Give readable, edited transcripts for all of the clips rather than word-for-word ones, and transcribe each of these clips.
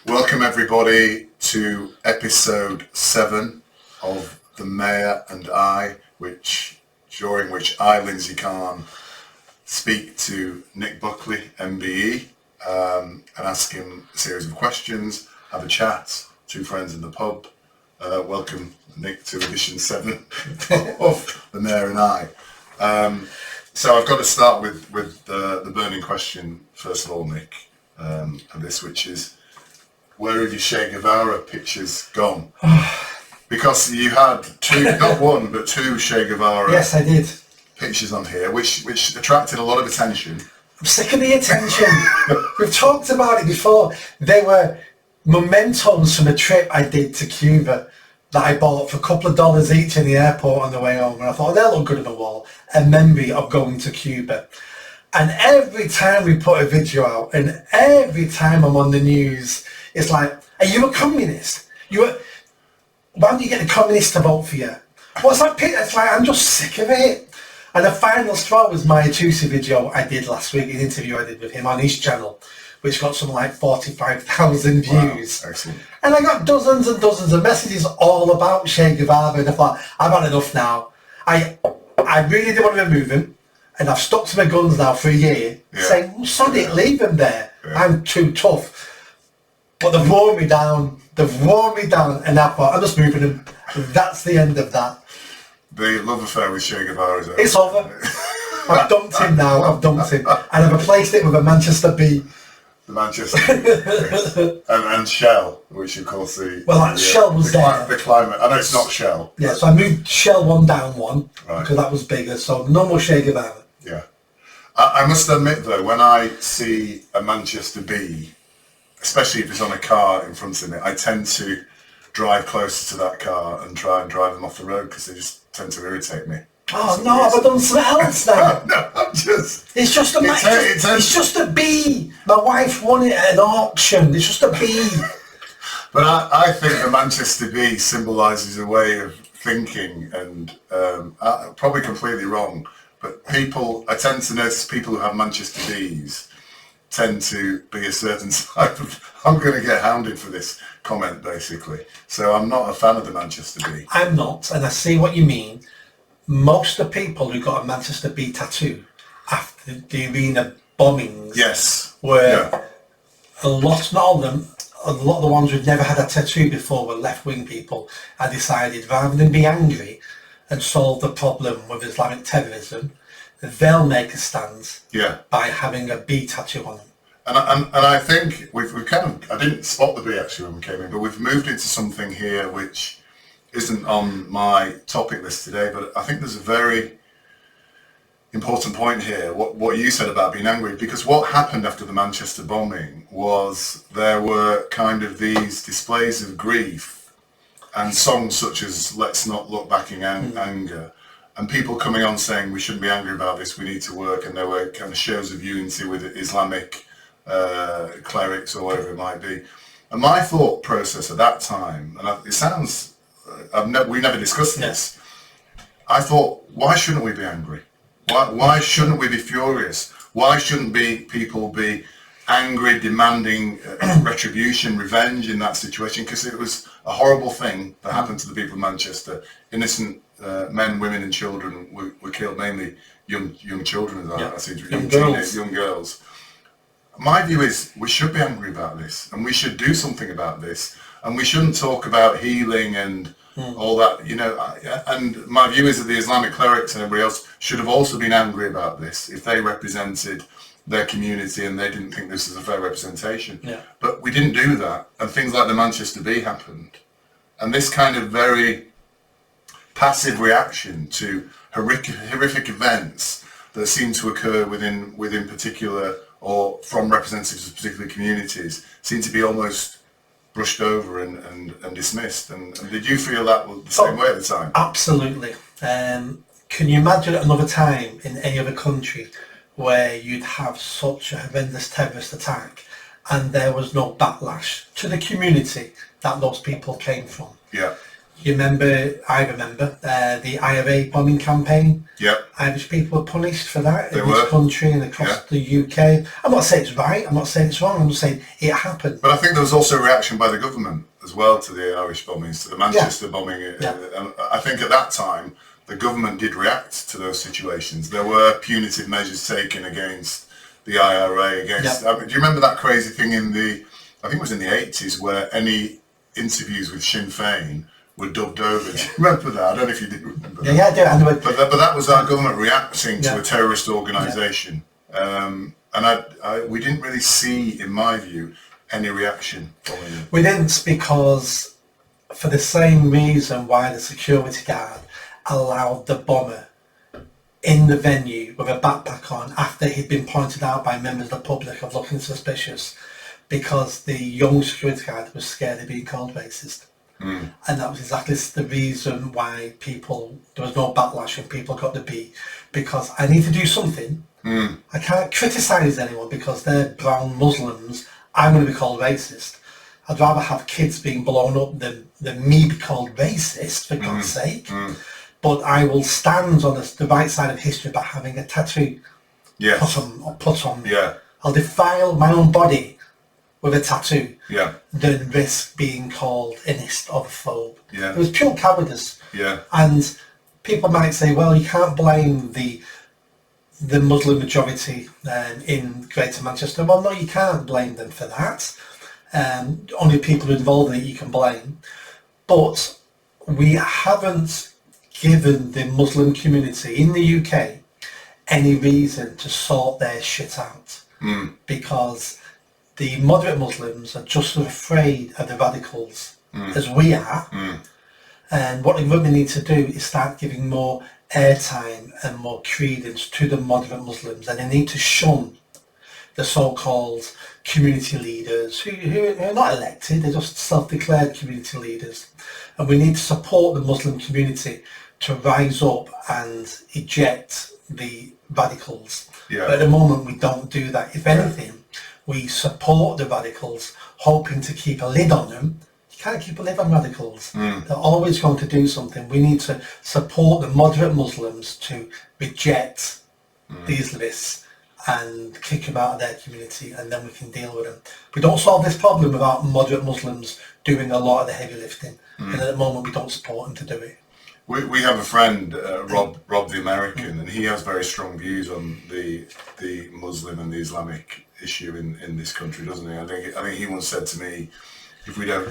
Welcome everybody to episode 7 of The Mayor and I, during which I, Lindsay, speak to Nick Buckley, MBE, and ask him a series of questions, have a chat, two friends in the pub. Welcome Nick to edition 7 of The Mayor and I. So I've got to start with the burning question first of all, Nick, of this, which is, where have your Che Guevara pictures gone? Because you had not one, but two Che Guevara yes, I did. pictures on here, which attracted a lot of attention. I'm sick of the attention. We've talked about it before. They were mementos from a trip I did to Cuba that I bought for a couple of dollars each in the airport on the way home. And I thought, they'll look good on the wall. A memory of going to Cuba. And every time we put a video out, and every time I'm on the news, it's like, are you a communist? Why don't you get the communists to vote for you? What's that picture? It's like, I'm just sick of it. And the final straw was my Truss video I did last week, an interview I did with him on his channel, which got something like 45,000 views. Wow, excellent. And I got dozens and dozens of messages all about Che Guevara, and I thought, I've had enough now. I really didn't want to remove him, and I've stuck to my guns now for a year, saying, well, sod it, leave him there. Yeah. I'm too tough. But they've worn me down, and I thought, I'm just moving him. That's the end of that. The love affair with Che Guevara is over. It's over. I've dumped him now, and I've replaced it with a Manchester B. The Manchester B. and Shell, which of course Shell was the climate. I know it's not Shell. Yeah, so I moved Shell one down one, because that was bigger, so no more Che Guevara. Yeah. I must admit though, when I see a Manchester B, especially if it's on a car in front of me, I tend to drive closer to that car and try and drive them off the road because they just tend to irritate me. Oh no, I've done something else now. No, I'm just... It's just a bee. My wife won it at an auction. It's just a bee. But I think the Manchester bee symbolises a way of thinking, and probably completely wrong, but I tend to notice people who have Manchester bees tend to be a certain type of... I'm going to get hounded for this comment, basically. So I'm not a fan of the Manchester bee. I'm not, and I see what you mean. Most of the people who got a Manchester bee tattoo after the arena bombings were a lot, not all of them, a lot of the ones who'd never had a tattoo before were left-wing people. I decided rather than be angry and solve the problem with Islamic terrorism, they'll make a stand by having a bee tattoo on them. And I think we've kind of, I didn't spot the bee actually when we came in, but we've moved into something here which isn't on my topic list today, but I think there's a very important point here, what you said about being angry, because what happened after the Manchester bombing was there were kind of these displays of grief and songs such as Let's Not Look Back in Anger, and people coming on saying we shouldn't be angry about this, we need to work, and there were kind of shows of unity with Islamic clerics or whatever it might be. And my thought process at that time, and it sounds... we never discussed this. I thought, why shouldn't we be angry? Why shouldn't we be furious? Why shouldn't people be angry, demanding retribution, revenge in that situation? Because it was a horrible thing that happened to the people of Manchester. Innocent men, women and children were killed, mainly young children, young girls. My view is we should be angry about this, and we should do something about this, and we shouldn't talk about healing and all that, and my view is that the Islamic clerics and everybody else should have also been angry about this if they represented their community and they didn't think this was a fair representation. Yeah. But we didn't do that, and things like the Manchester Bee happened, and this kind of very passive reaction to horrific events that seem to occur within particular or from representatives of particular communities seem to be almost brushed over and dismissed. And did you feel that was the same way at the time? Absolutely. Can you imagine another time in any other country where you'd have such a horrendous terrorist attack and there was no backlash to the community that those people came from? Yeah. I remember the IRA bombing campaign. Yep. Irish people were punished for that They in were. this country and across the UK. I'm not saying it's right, I'm not saying it's wrong, I'm just saying it happened. But I think there was also a reaction by the government as well to the Irish bombings, to the Manchester bombing. Yeah. And I think at that time, the government did react to those situations. There were punitive measures taken against the IRA, against... Yeah. do you remember that crazy thing I think it was in the 80s, where any interviews with Sinn Féin were dubbed over? Do you remember that? I don't know if you did remember that. Yeah, I do. But that was our government reacting to a terrorist organisation. And we didn't really see, in my view, any reaction following it. We didn't, because for the same reason why the security guard allowed the bomber in the venue with a backpack on after he'd been pointed out by members of the public of looking suspicious, because the young security guard was scared of being called racist. And that was exactly the reason why there was no backlash when people got the B, because I need to do something. I can't criticise anyone because they're brown Muslims. I'm going to be called racist. I'd rather have kids being blown up than me be called racist, for God's sake. But I will stand on the right side of history by having a tattoo put on me. Yeah. I'll defile my own body with a tattoo than risk being called inist or a phobe. Yeah. It was pure cowardice. Yeah. And people might say, well, you can't blame the Muslim majority in Greater Manchester. Well, no, you can't blame them for that. Only people involved in it you can blame. But we haven't given the Muslim community in the UK any reason to sort their shit out, because the moderate Muslims are just as afraid of the radicals as we are. And what they really need to do is start giving more airtime and more credence to the moderate Muslims, and they need to shun the so-called community leaders who are not elected, they're just self-declared community leaders. And we need to support the Muslim community to rise up and eject the radicals. But at the moment we don't do that. If anything, we support the radicals, hoping to keep a lid on them. You can't keep a lid on radicals. They're always going to do something. We need to support the moderate Muslims to reject the Islamists and kick them out of their community, and then we can deal with them. We don't solve this problem without moderate Muslims doing a lot of the heavy lifting. And at the moment we don't support them to do it. We have a friend, Rob the American, and he has very strong views on the Muslim and the Islamic issue in this country, doesn't he? I think he once said to me, if we don't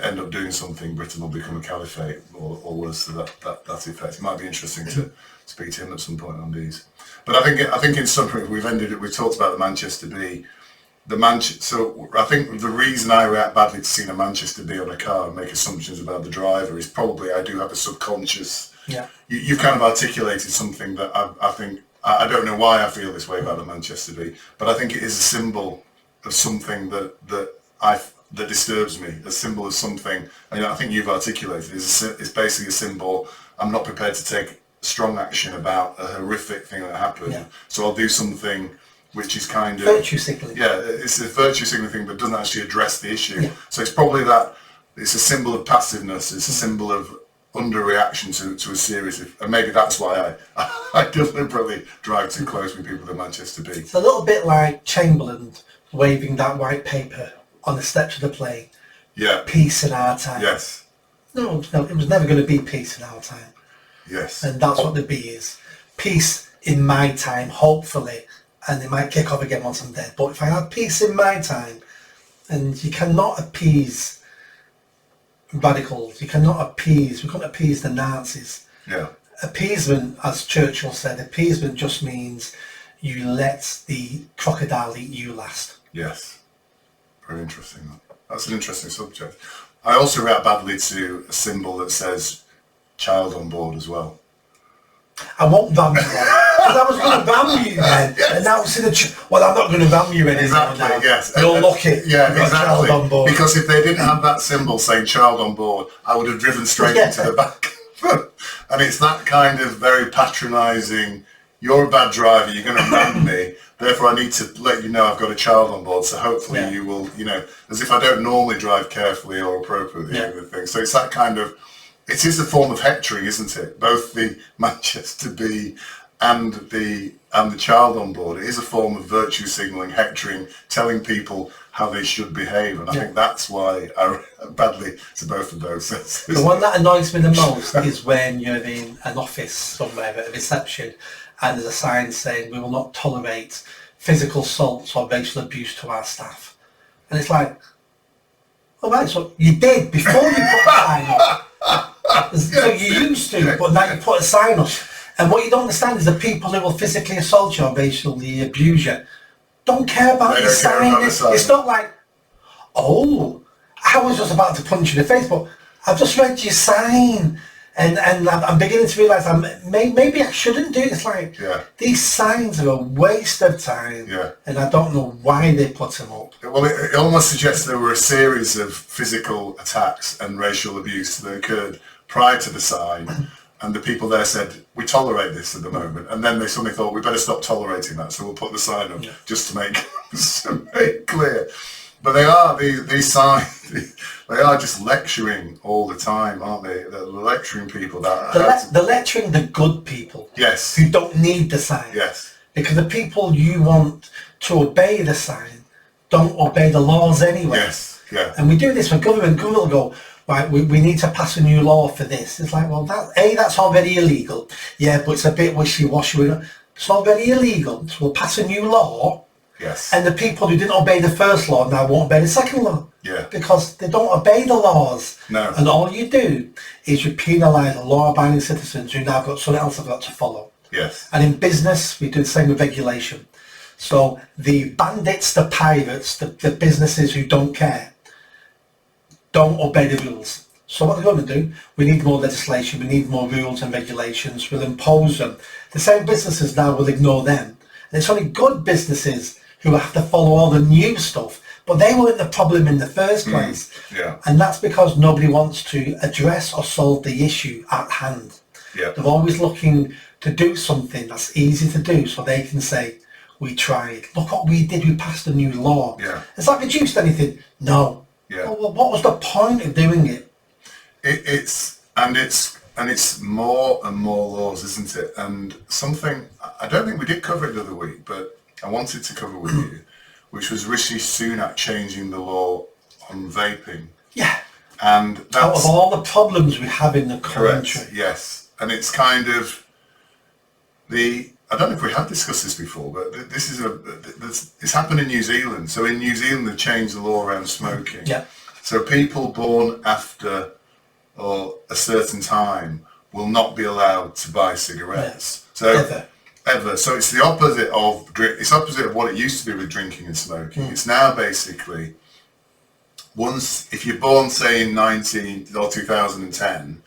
end up doing something, Britain will become a caliphate, or worse to that effect. It might be interesting to speak to him at some point on these. But I think in summary, we've talked about the Manchester Bee. So I think the reason I react badly to seeing a Manchester Bee on a car and make assumptions about the driver is probably I do have a subconscious. Yeah. You've kind of articulated something that I think, I don't know why I feel this way about the Manchester Bee, but I think it is a symbol of something that disturbs me. A symbol of something, and I think you've articulated, it's basically a symbol. I'm not prepared to take strong action about a horrific thing that happened, so I'll do something which is kind of virtue signaling. Yeah, it's a virtue signaling thing, but doesn't actually address the issue. So it's probably that it's a symbol of passiveness. It's a symbol of underreaction to a series of, and maybe that's why I deliberately drive too close with people with Manchester Bee. It's a little bit like Chamberlain waving that white paper on the steps of the plane. Yeah. Peace in our time. Yes. No, it was never going to be peace in our time. Yes. And that's what the Bee is. Peace in my time, hopefully. And it might kick off again once I'm dead. But if I have peace in my time, and you cannot appease radicals, we couldn't appease the Nazis. Yeah. Appeasement, as Churchill said, appeasement just means you let the crocodile eat you last. Yes. Very interesting. That's an interesting subject. I also react badly to a symbol that says child on board as well. I won't ram you then. Because I was going to ram you then. And now it's in well, I'm not going to ram you anymore. Exactly, now. yes. You're lucky. Yeah, you've got exactly. child on board. Because if they didn't have that symbol saying child on board, I would have driven straight into the back. And it's that kind of very patronising, you're a bad driver, you're going to ram me, therefore I need to let you know I've got a child on board, so hopefully you will, as if I don't normally drive carefully or appropriately with things. So it's that kind of, it is a form of hectoring, isn't it? Both the Manchester Bee and the child on board. It is a form of virtue signalling, hectoring, telling people how they should behave, and I think that's why I react badly to both of those. The one that annoys me the most is when you're in an office somewhere at a reception and there's a sign saying we will not tolerate physical assaults or racial abuse to our staff. And it's like, all right, so you did before you put the sign up. So you used to, but now you put a sign up. And what you don't understand is the people who will physically assault you or racially abuse you don't care about your sign. It's not like, oh, I was just about to punch you in the face, but I've just read your sign. And I'm beginning to realise maybe I shouldn't do it. It's like, these signs are a waste of time. Yeah. And I don't know why they put them up. Well, it almost suggests there were a series of physical attacks and racial abuse that occurred prior to the sign. And the people there said, we tolerate this at the moment. And then they suddenly thought, we better stop tolerating that. So we'll put the sign up just to make it clear. But they are, these signs, they are just lecturing all the time, aren't they? They're lecturing people. They're lecturing the good people. Yes. Who don't need the sign. Yes. Because the people you want to obey the sign don't obey the laws anyway. Yes. Yeah. And we do this for government. Government will go, right, we need to pass a new law for this. It's like, well, that's already illegal. Yeah, but it's a bit wishy-washy. It's already illegal. So we'll pass a new law. Yes. And the people who didn't obey the first law now won't obey the second law. Yeah. Because they don't obey the laws. No. And all you do is you penalise law-abiding citizens who now got something else they've got to follow. Yes. And in business, we do the same with regulation. So the bandits, the pirates, the businesses who don't care, don't obey the rules. So what they're going to do, we need more legislation, we need more rules and regulations, we'll impose them. The same businesses now will ignore them. And it's only good businesses who have to follow all the new stuff, but they weren't the problem in the first place. Yeah. And that's because nobody wants to address or solve the issue at hand. Yeah. They're always looking to do something that's easy to do so they can say, we tried. Look what we did, we passed a new law. Yeah. Has that reduced anything? No. Yeah. Well, what was the point of doing it? It's more and more laws, isn't it? And something, I don't think we did cover it the other week, but I wanted to cover with you, which was Rishi Sunak changing the law on vaping. Yeah. And that's... Out of all the problems we have in the country. Correct, yes. And it's kind of I don't know if we have discussed this before, but this is it's happened in New Zealand. So in New Zealand, they've changed the law around smoking. Yeah. So people born after or a certain time will not be allowed to buy cigarettes. So ever. So it's the opposite of what it used to be with drinking and smoking. It's now basically if you're born, say, in 2010,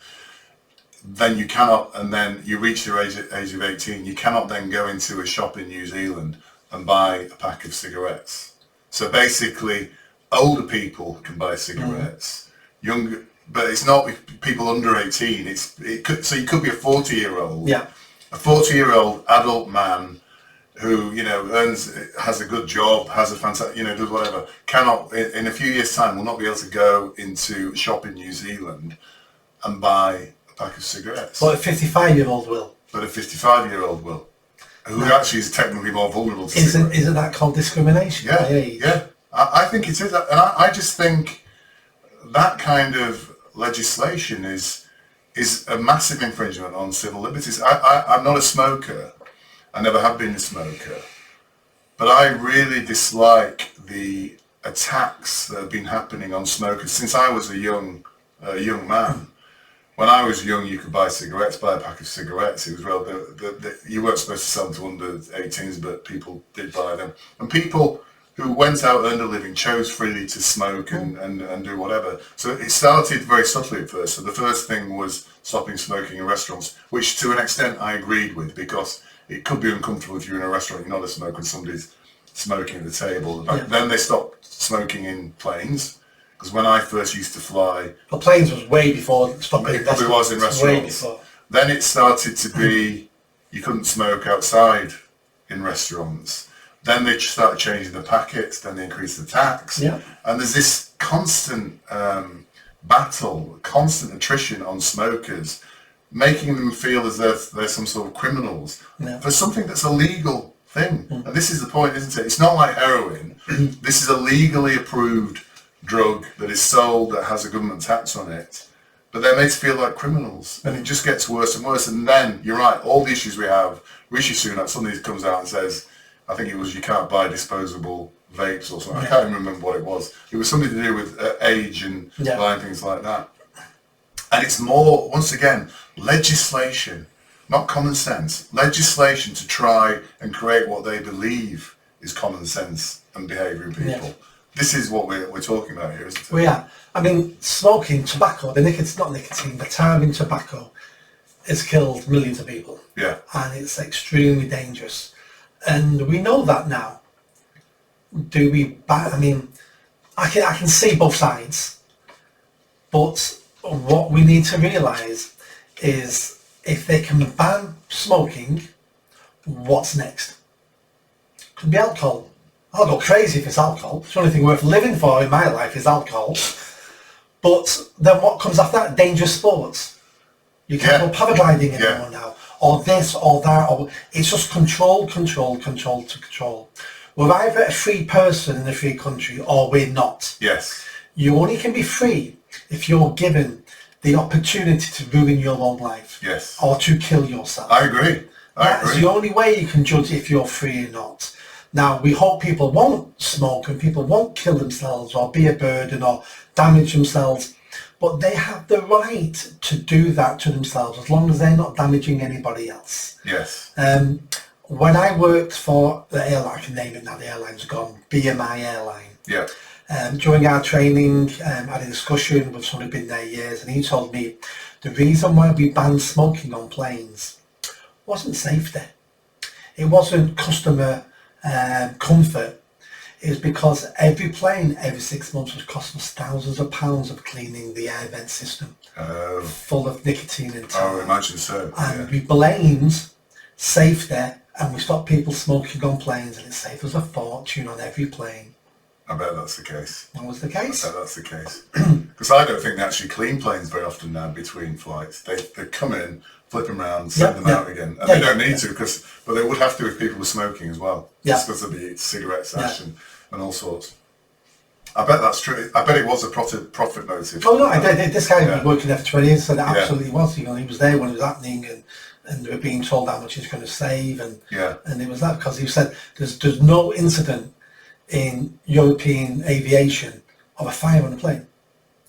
then you cannot, and then you reach the age of 18, you cannot then go into a shop in New Zealand and buy a pack of cigarettes. So basically, older people can buy cigarettes. Younger, but it's not people under 18. So you could be a 40-year-old. Yeah. A 40-year-old adult man who, has a good job, has a fantastic, does whatever, cannot, in a few years' time, will not be able to go into a shop in New Zealand and buy a pack of cigarettes. But a 55-year-old will. But a 55-year-old will, who actually is technically more vulnerable to cigarettes. Isn't that called discrimination? Yeah. I think it is. And I just think that kind of legislation is a massive infringement on civil liberties. I'm not a smoker. I never have been a smoker. But I really dislike the attacks that have been happening on smokers since I was a young man. When I was young, you could buy a pack of cigarettes. It was you weren't supposed to sell them to under 18s, but people did buy them. And people who went out, earned a living, chose freely to smoke and do whatever. So it started very subtly at first. So the first thing was stopping smoking in restaurants, which to an extent I agreed with, because it could be uncomfortable if you're in a restaurant, you're not a smoker, and somebody's smoking at the table. Yeah. Then they stopped smoking in planes, because when I first used to fly... The planes was way before stopping. It probably was in restaurants. Then it started to be, you couldn't smoke outside in restaurants. Then they started changing the packets, then they increased the tax. Yeah. And there's this constant battle, constant attrition on smokers, making them feel as though they're some sort of criminals for something that's a legal thing. And this is the point, isn't it? It's not like heroin. This is a legally approved drug that is sold, that has a government tax on it, but they're made to feel like criminals, and it just gets worse and worse. And then, you're right, all the issues we have, Rishi Sunak suddenly comes out and says, I think it was, you can't buy disposable vapes or something. I can't even remember what it was. It was something to do with age and buying things like that. And it's more, once again, legislation, not common sense. Legislation to try and create what they believe is common sense and behaviour in people. Yeah. This is what we're talking about here, isn't it? We are. I mean, smoking, tobacco, the tar in tobacco has killed millions of people. Yeah. And it's extremely dangerous. And we know that now. Do we, I mean, I can see both sides, but what we need to realise is if they can ban smoking, what's next? Could be alcohol. I'll go crazy if it's alcohol. It's the only thing worth living for in my life is alcohol. But then what comes after that? Dangerous sports. You can't go paragliding anymore now. Or this, or that, or it's just control. We're either a free person in a free country or we're not. Yes. You only can be free if you're given the opportunity to ruin your own life. Yes. Or to kill yourself. I agree. That's the only way you can judge if you're free or not. Now, we hope people won't smoke and people won't kill themselves or be a burden or damage themselves, but they have the right to do that to themselves as long as they're not damaging anybody else. Yes. When I worked for the airline, I can name it now, the airline's gone, BMI Airline. Yeah. During our training, I had a discussion with someone who'd been there years, and he told me the reason why we banned smoking on planes wasn't safety. It wasn't customer comfort. It was because every plane every 6 months was costing us thousands of pounds of cleaning the air vent system full of nicotine and tar. I would imagine so. And we blamed safety, and we stopped people smoking on planes, and it saved us a fortune on every plane. I bet that's the case. That was the case. I bet that's the case. Because I don't think they actually clean planes very often now between flights. They come in, flip them around, send them out again. And they don't need to, but they would have to if people were smoking as well. Just because of the cigarette ash and all sorts. I bet that's true. I bet it was a profit motive. Oh no, this guy was working there for 20 years, so that absolutely was. You know, he was there when it was happening, and they were being told how much he's going to save, and it was that because he said there's no incident in European aviation of a fire on a plane.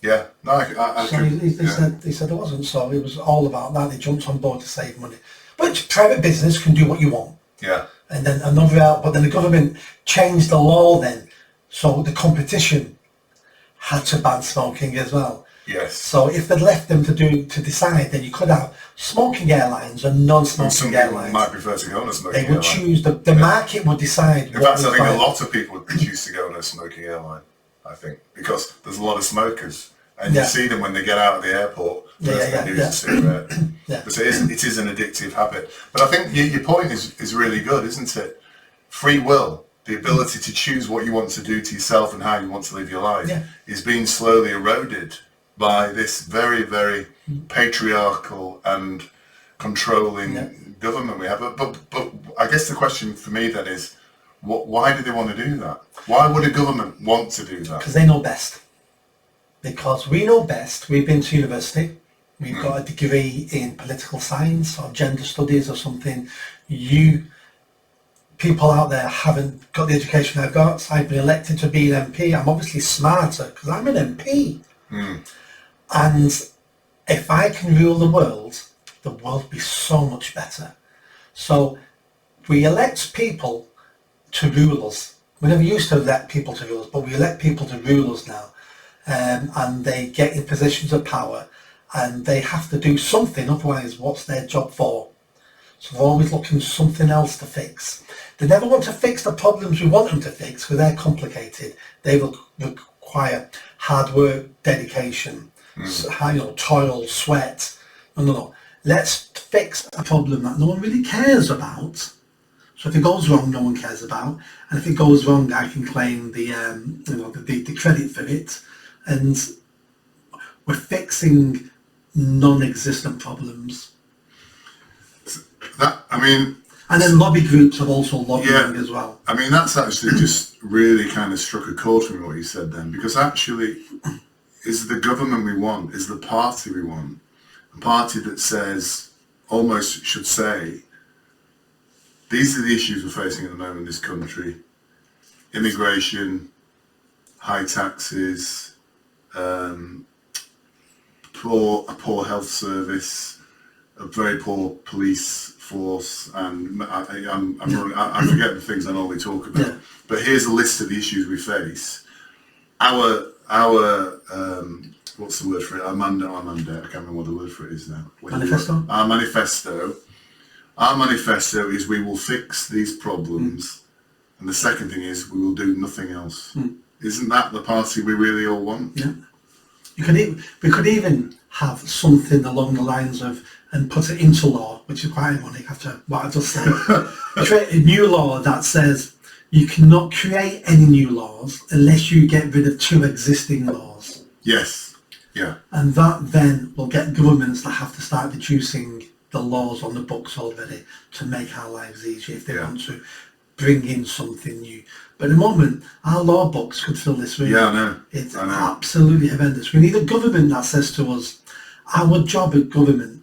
Yeah, no, I so he said there wasn't. So it was all about that. They jumped on board to save money, but private business can do what you want. Yeah. And then but then the government changed the law then, so the competition had to ban smoking as well. Yes. So if they'd left them to decide, then you could have smoking airlines and non-smoking airlines. Might prefer to go on a smoking airline. They would choose, the market would decide. In fact, I think a lot of people would choose to go on a smoking airline, I think, because there's a lot of smokers. And you see them when they get out of the airport, first they do is a cigarette. But it is an addictive habit. But I think your point is really good, isn't it? Free will, the ability to choose what you want to do to yourself and how you want to live your life is being slowly eroded by this very, very patriarchal and controlling government we have. But I guess the question for me then is, why do they want to do that? Why would a government want to do that? Because they know best. Because we know best. We've been to university. We've got a degree in political science or gender studies or something. You people out there haven't got the education I've got. I've been elected to be an MP. I'm obviously smarter because I'm an MP. And if I can rule the world will be so much better. So we elect people to rule us. We never used to elect people to rule us, but we elect people to rule us now. And they get in positions of power and they have to do something, otherwise what's their job for? So they're always looking for something else to fix. They never want to fix the problems we want them to fix because they're complicated. They will require hard work, dedication, toil, sweat. No. Let's fix a problem that no one really cares about. So if it goes wrong, no one cares about, and if it goes wrong, I can claim the credit for it. And we're fixing non-existent problems. And then lobby groups have also lobbying as well. I mean, that's actually just really kind of struck a chord for me what you said then, because actually, is the government we want, is the party we want, a party that says, almost should say, these are the issues we're facing at the moment in this country: immigration, high taxes, a poor health service, a very poor police force, and I forget the things I normally talk about. Yeah. But here's a list of the issues we face. Our what's the word for it? Our mandate. I can't remember what the word for it is now. Manifesto. Our manifesto is we will fix these problems, and the second thing is we will do nothing else. Isn't that the party we really all want? Yeah. We could even have something along the lines of, and put it into law, which is quite ironic after what I just said. Create a new law that says you cannot create any new laws unless you get rid of 2 existing laws. Yes. Yeah. And that then will get governments that have to start reducing the laws on the books already to make our lives easier if they want to bring in something new. But at the moment, our law books could fill this room. Yeah, I know. It's absolutely horrendous. We need a government that says to us, our job at government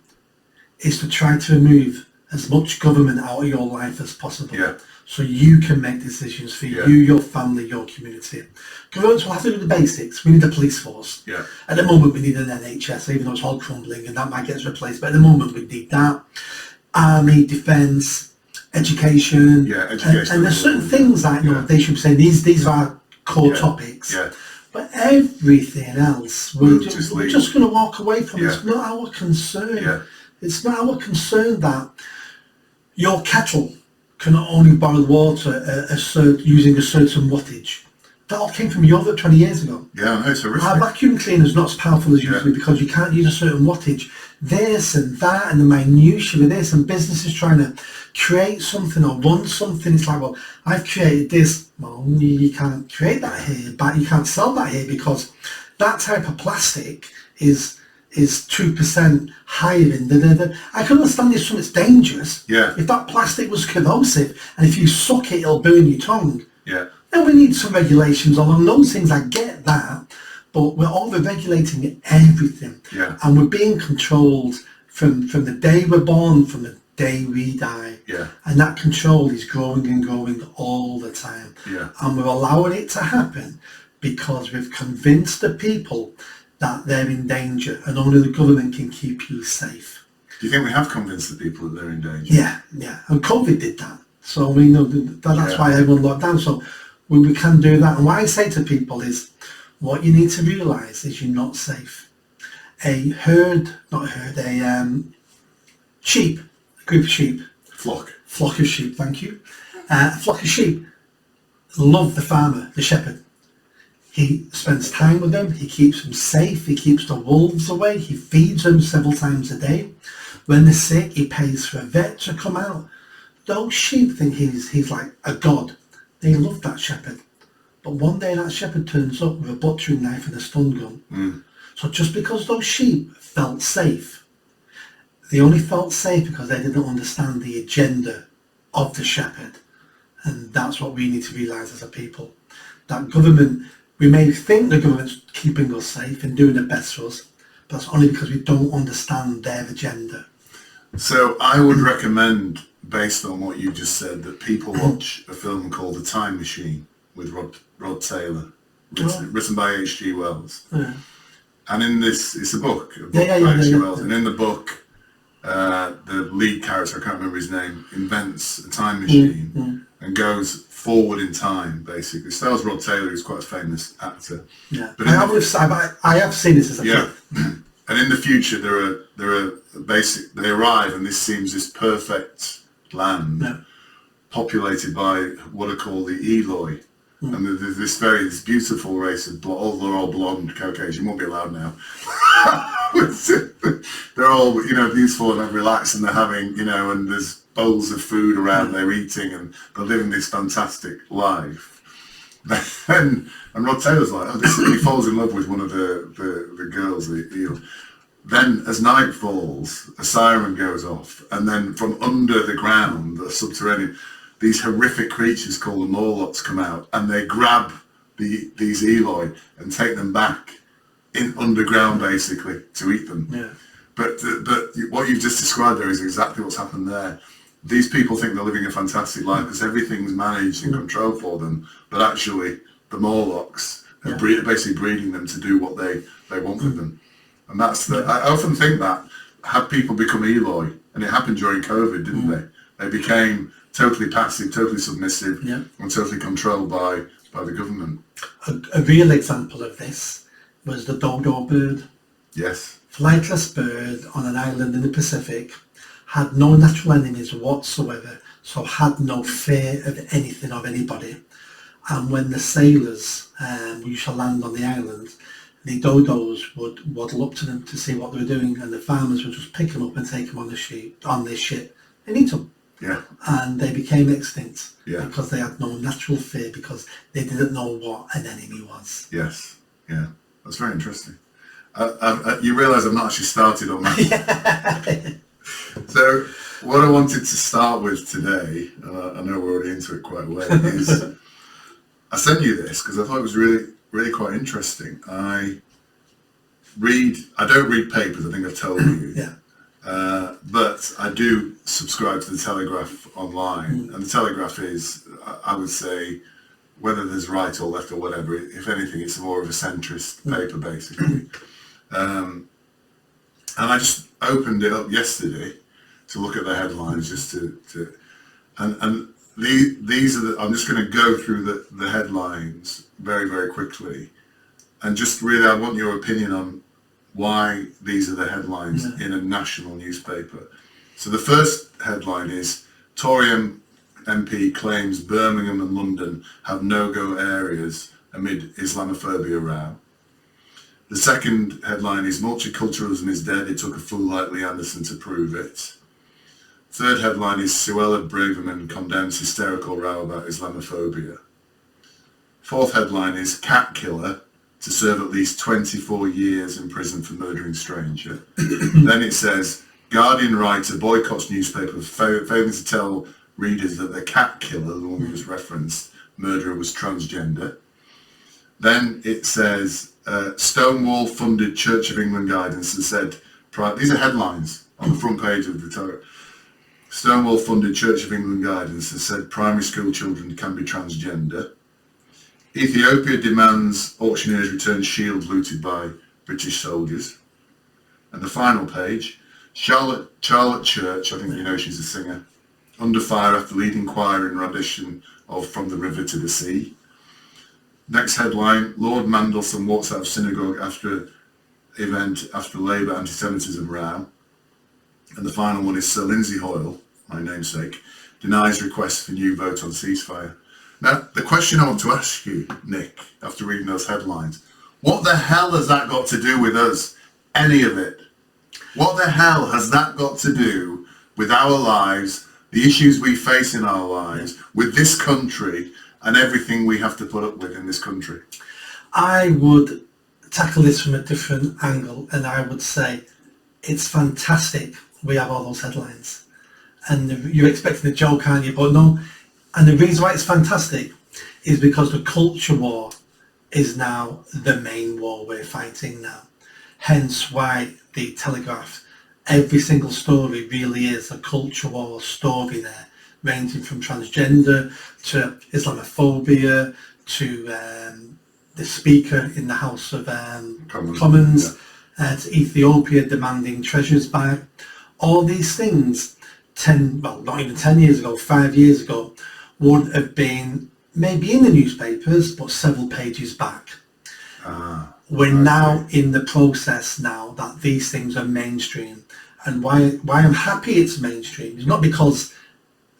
is to try to remove as much government out of your life as possible. Yeah. So you can make decisions for you, your family, your community. Governments will have to do the basics. We need a police force. Yeah. At the moment, we need an NHS, even though it's all crumbling, and that might get replaced. But at the moment, we need that. Army, defence, education. Yeah, education. And there's certain things that they should be saying, these are our core topics. Yeah. But everything else, we're just going to walk away from. It's not our concern. Yeah. It's not our concern that your kettle can only boil water using a certain wattage. That all came from Europe 20 years ago. Yeah, I know, it's horrific. Our vacuum cleaner is not as powerful as usually because you can't use a certain wattage. This and that and the minutiae of this, and businesses trying to create something or run something. It's like, well, I've created this. Well, you can't create that here, but you can't sell that here because that type of plastic is 2% higher in the. I can understand if something's dangerous. Yeah. If that plastic was corrosive and if you suck it, it'll burn your tongue. Yeah. Then we need some regulations along those things. I get that, but we're over-regulating everything. Yeah. And we're being controlled from the day we're born, from the day we die. Yeah. And that control is growing and growing all the time. Yeah. And we're allowing it to happen because we've convinced the people that they're in danger and only the government can keep you safe. Do you think we have convinced the people that they're in danger? Yeah. And COVID did that. So we know that's why everyone locked down. So we can do that. And what I say to people is, what you need to realise is you're not safe. A sheep, a group of sheep. Flock of sheep, thank you. A flock of sheep love the farmer, the shepherd. He spends time with them, he keeps them safe, he keeps the wolves away, he feeds them several times a day. When they're sick, he pays for a vet to come out. Those sheep think he's like a god. They love that shepherd. But one day that shepherd turns up with a butchering knife and a stun gun. So just because those sheep felt safe, they only felt safe because they didn't understand the agenda of the shepherd. And that's what we need to realise as a people. That government, we may think the government's keeping us safe and doing the best for us, but that's only because we don't understand their agenda. So I would recommend, based on what you just said, that people watch a film called The Time Machine with Rod Taylor, written by H.G. Wells. Yeah. And in this, it's a book by H.G. Wells, and in the book, the lead character, I can't remember his name, invents a time machine and goes forward in time, basically. It stars Rod Taylor, who's quite a famous actor. Yeah, but I have seen this as a kid. And in the future, they arrive, and this seems this perfect land, populated by what are called the Eloi. And there's this beautiful race of they're all blonde Caucasian. Won't be allowed now. They're all beautiful and relaxed, and they're having and there's bowls of food around. They're eating and they're living this fantastic life. Then, and Rod Taylor's like, oh, this is, he falls in love with one of the girls, the eel. Then, as night falls, a siren goes off, and then from under the ground, the subterranean, these horrific creatures called the Morlocks come out, and they grab these Eloi and take them back in underground, basically, to eat them. Yeah. But what you've just described there is exactly what's happened there. These people think they're living a fantastic life because everything's managed and controlled for them, but actually the Morlocks are basically breeding them to do what they want with them. And that's I often think that, had people become Eloi, and it happened during COVID, didn't they? They became totally passive, totally submissive, and totally controlled by the government. A real example of this was the dodo bird. Yes. Flightless bird on an island in the Pacific, had no natural enemies whatsoever, so had no fear of anything or anybody. And when the sailors used to land on the island, the dodos would waddle up to them to see what they were doing, and the farmers would just pick them up and take them on this ship and eat them. Yeah. And they became extinct because they had no natural fear, because they didn't know what an enemy was. Yes. Yeah. That's very interesting. You realise I've not actually started on that. So what I wanted to start with today, and I know we're already into it quite well, is I sent you this because I thought it was really quite interesting. I don't read papers, I think I've told you. But I do subscribe to the Telegraph online, and the Telegraph is, I would say, whether there's right or left or whatever, if anything, it's more of a centrist paper, basically. And I just opened it up yesterday to look at the headlines, just and these are I'm just going to go through the headlines very, very quickly, and just really I want your opinion on why these are the headlines in a national newspaper. So the first headline is Tory MP claims Birmingham and London have no-go areas amid Islamophobia row. The second headline is multiculturalism is dead, it took a fool like Lee Anderson to prove it. Third headline is Suella Braverman condemns hysterical row about Islamophobia. Fourth headline is cat killer to serve at least 24 years in prison for murdering stranger. Then it says Guardian writer boycotts newspaper failing to tell readers that the cat killer, the one who was referenced, murderer, was transgender. Then it says Stonewall funded Church of England guidance and said, these are headlines on the front page of the Telegraph. Stonewall funded Church of England guidance has said primary school children can be transgender. Ethiopia demands auctioneers return shield looted by British soldiers. And the final page, Charlotte Church, I think you know she's a singer, under fire after leading choir in rendition of From the River to the Sea. Next headline, Lord Mandelson walks out of synagogue after Labour anti-Semitism row. And the final one is Sir Lindsay Hoyle, my namesake, denies request for new vote on ceasefire. Now, the question I want to ask you, Nick, after reading those headlines, what the hell has that got to do with us? Any of it? What the hell has that got to do with our lives, the issues we face in our lives, with this country, and everything we have to put up with in this country? I would tackle this from a different angle, and I would say it's fantastic we have all those headlines. And you're expecting a joke, aren't you? But no. And the reason why it's fantastic is because the culture war is now the main war we're fighting now. Hence why the Telegraph, every single story really is a culture war story there, ranging from transgender to Islamophobia to the Speaker in the House of Commons, to Ethiopia demanding treasures back. All these things, not even 10 years ago, 5 years ago, would have been maybe in the newspapers, but several pages back. We're now in the process now that these things are mainstream. And why I'm happy it's mainstream is not because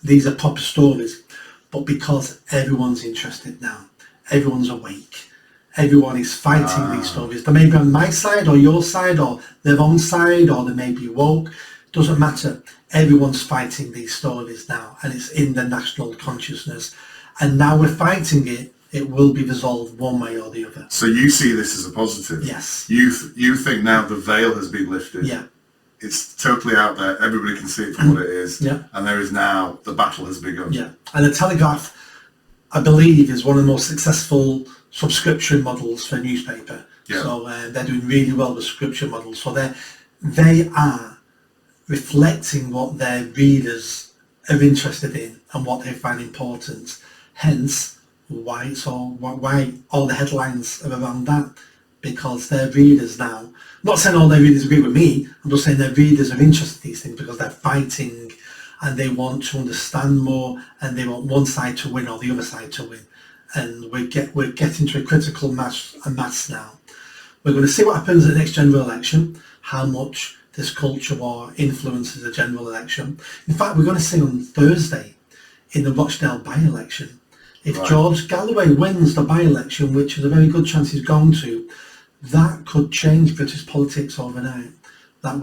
these are proper stories, but because everyone's interested now. Everyone's awake. Everyone is fighting these stories. They may be on my side or your side or their own side, or they may be woke. Doesn't matter. Everyone's fighting these stories now, and it's in the national consciousness. And now we're fighting it it will be resolved one way or the other. So you see this as a positive? Yes. You think now the veil has been lifted? Yeah. It's totally out there. Everybody can see it for what it is. Yeah. And there is now, the battle has begun. Yeah. And the Telegraph, I believe, is one of the most successful subscription models for a newspaper. Yeah. So they're doing really well with subscription models. So they are reflecting what their readers are interested in and what they find important. Hence, why all the headlines are around that, because their readers now, I'm not saying all their readers agree with me, I'm just saying their readers are interested in these things because they're fighting and they want to understand more and they want one side to win or the other side to win. And we're getting to a critical mass now. We're going to see what happens at the next general election, how much this culture war influences the general election. In fact, we're going to see on Thursday in the Rochdale by-election, if George Galloway wins the by-election, which is a very good chance he's going to, that could change British politics overnight. That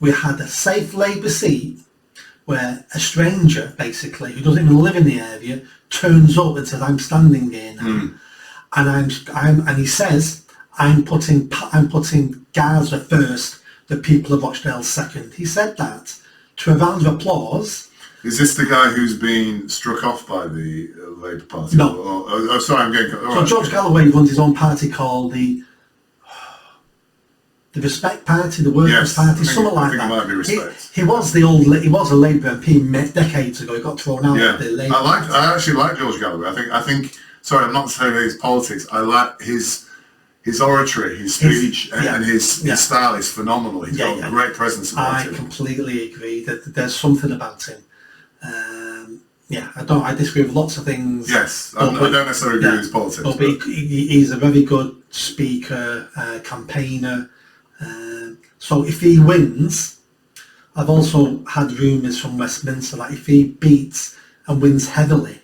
we had a safe Labour seat where a stranger, basically, who doesn't even live in the area, turns up and says, "I'm standing here now," and he says, "I'm putting Gaza first, the people of Rochdale second." He said that to a round of applause. Is this the guy who's been struck off by the Labour Party? No. Sorry, I'm getting... So George Galloway runs his own party called the Respect Party, the Workers' Party, something like that. It might be Respect. He was a Labour MP decades ago. He got thrown out of the Labour Party. I actually like George Galloway. I think. Sorry, I'm not saying his politics. I like his oratory, his speech, and his style is phenomenal. He's got a great presence about him. I completely agree that there's something about him. I disagree with lots of things. Yes, I don't necessarily agree with his politics. But he's a very good speaker, campaigner. So if he wins, I've also had rumours from Westminster that if he beats and wins heavily,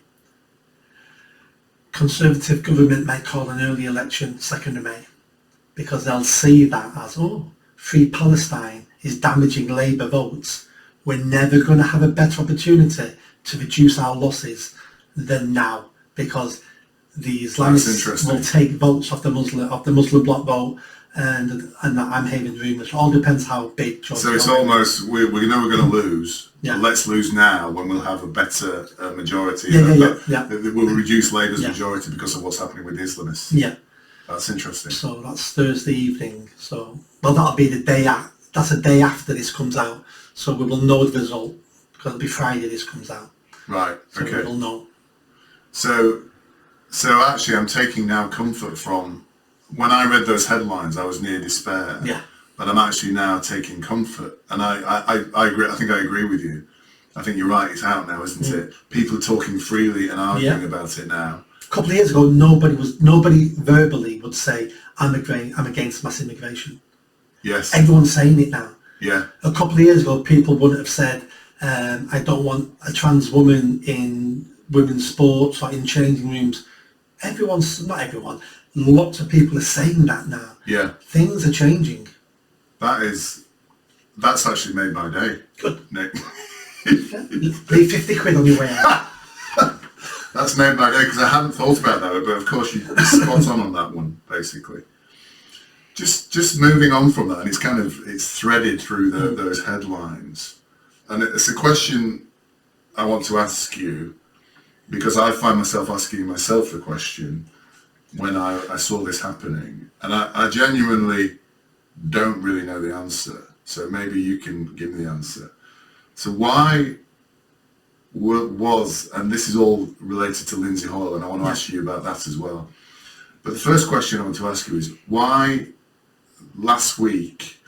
Conservative government might call an early election 2nd of May, because they'll see that as, Free Palestine is damaging Labour votes. We're never going to have a better opportunity to reduce our losses than now, because the Islamists will take votes off the Muslim bloc vote, and that I'm hearing rumours. It all depends how big. So it's almost we know we're going to lose. Yeah. Let's lose now when we'll have a better majority. We'll reduce Labour's majority because of what's happening with the Islamists. Yeah, that's interesting. So that's Thursday evening. So that'll be the day. That's a day after this comes out. So we will know the result because it'll be Friday. This comes out. Right. Okay. So we'll know. So actually, I'm taking now comfort from when I read those headlines. I was near despair. Yeah. But I'm actually now taking comfort, and I agree. I think I agree with you. I think you're right. It's out now, isn't it? People are talking freely and arguing about it now. A couple of years ago, nobody verbally would say I'm against mass immigration. Yes. Everyone's saying it now. Yeah. A couple of years ago, people wouldn't have said, I don't want a trans woman in women's sports or in changing rooms. Not everyone. Lots of people are saying that now. Yeah. Things are changing. That's actually made my day. Good. Nick. Leave 50 quid on your way out. That's made my day because I hadn't thought about that, but of course you're spot on that one, basically. Just moving on from that, and it's threaded through those headlines. And it's a question I want to ask you, because I find myself asking myself the question when I saw this happening. And I genuinely don't really know the answer. So maybe you can give me the answer. So why was, and this is all related to Lindsay Hoyle, and I want to ask you about that as well. But the first question I want to ask you is, why last week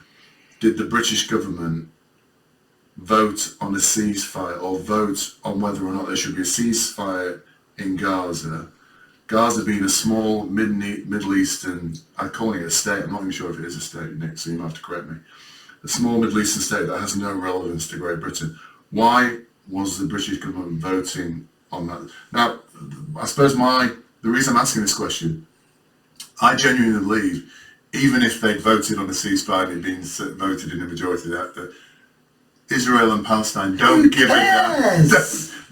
did the British government vote on a ceasefire, or vote on whether or not there should be a ceasefire in Gaza? Gaza being a small Middle Eastern, I'm calling it a state, I'm not even sure if it is a state, Nick, so you might have to correct me. A small Middle Eastern state that has no relevance to Great Britain. Why was the British government voting on that? Now, I suppose the reason I'm asking this question, I genuinely believe, even if they'd voted on a ceasefire and it'd been voted in a majority, that Israel and Palestine don't give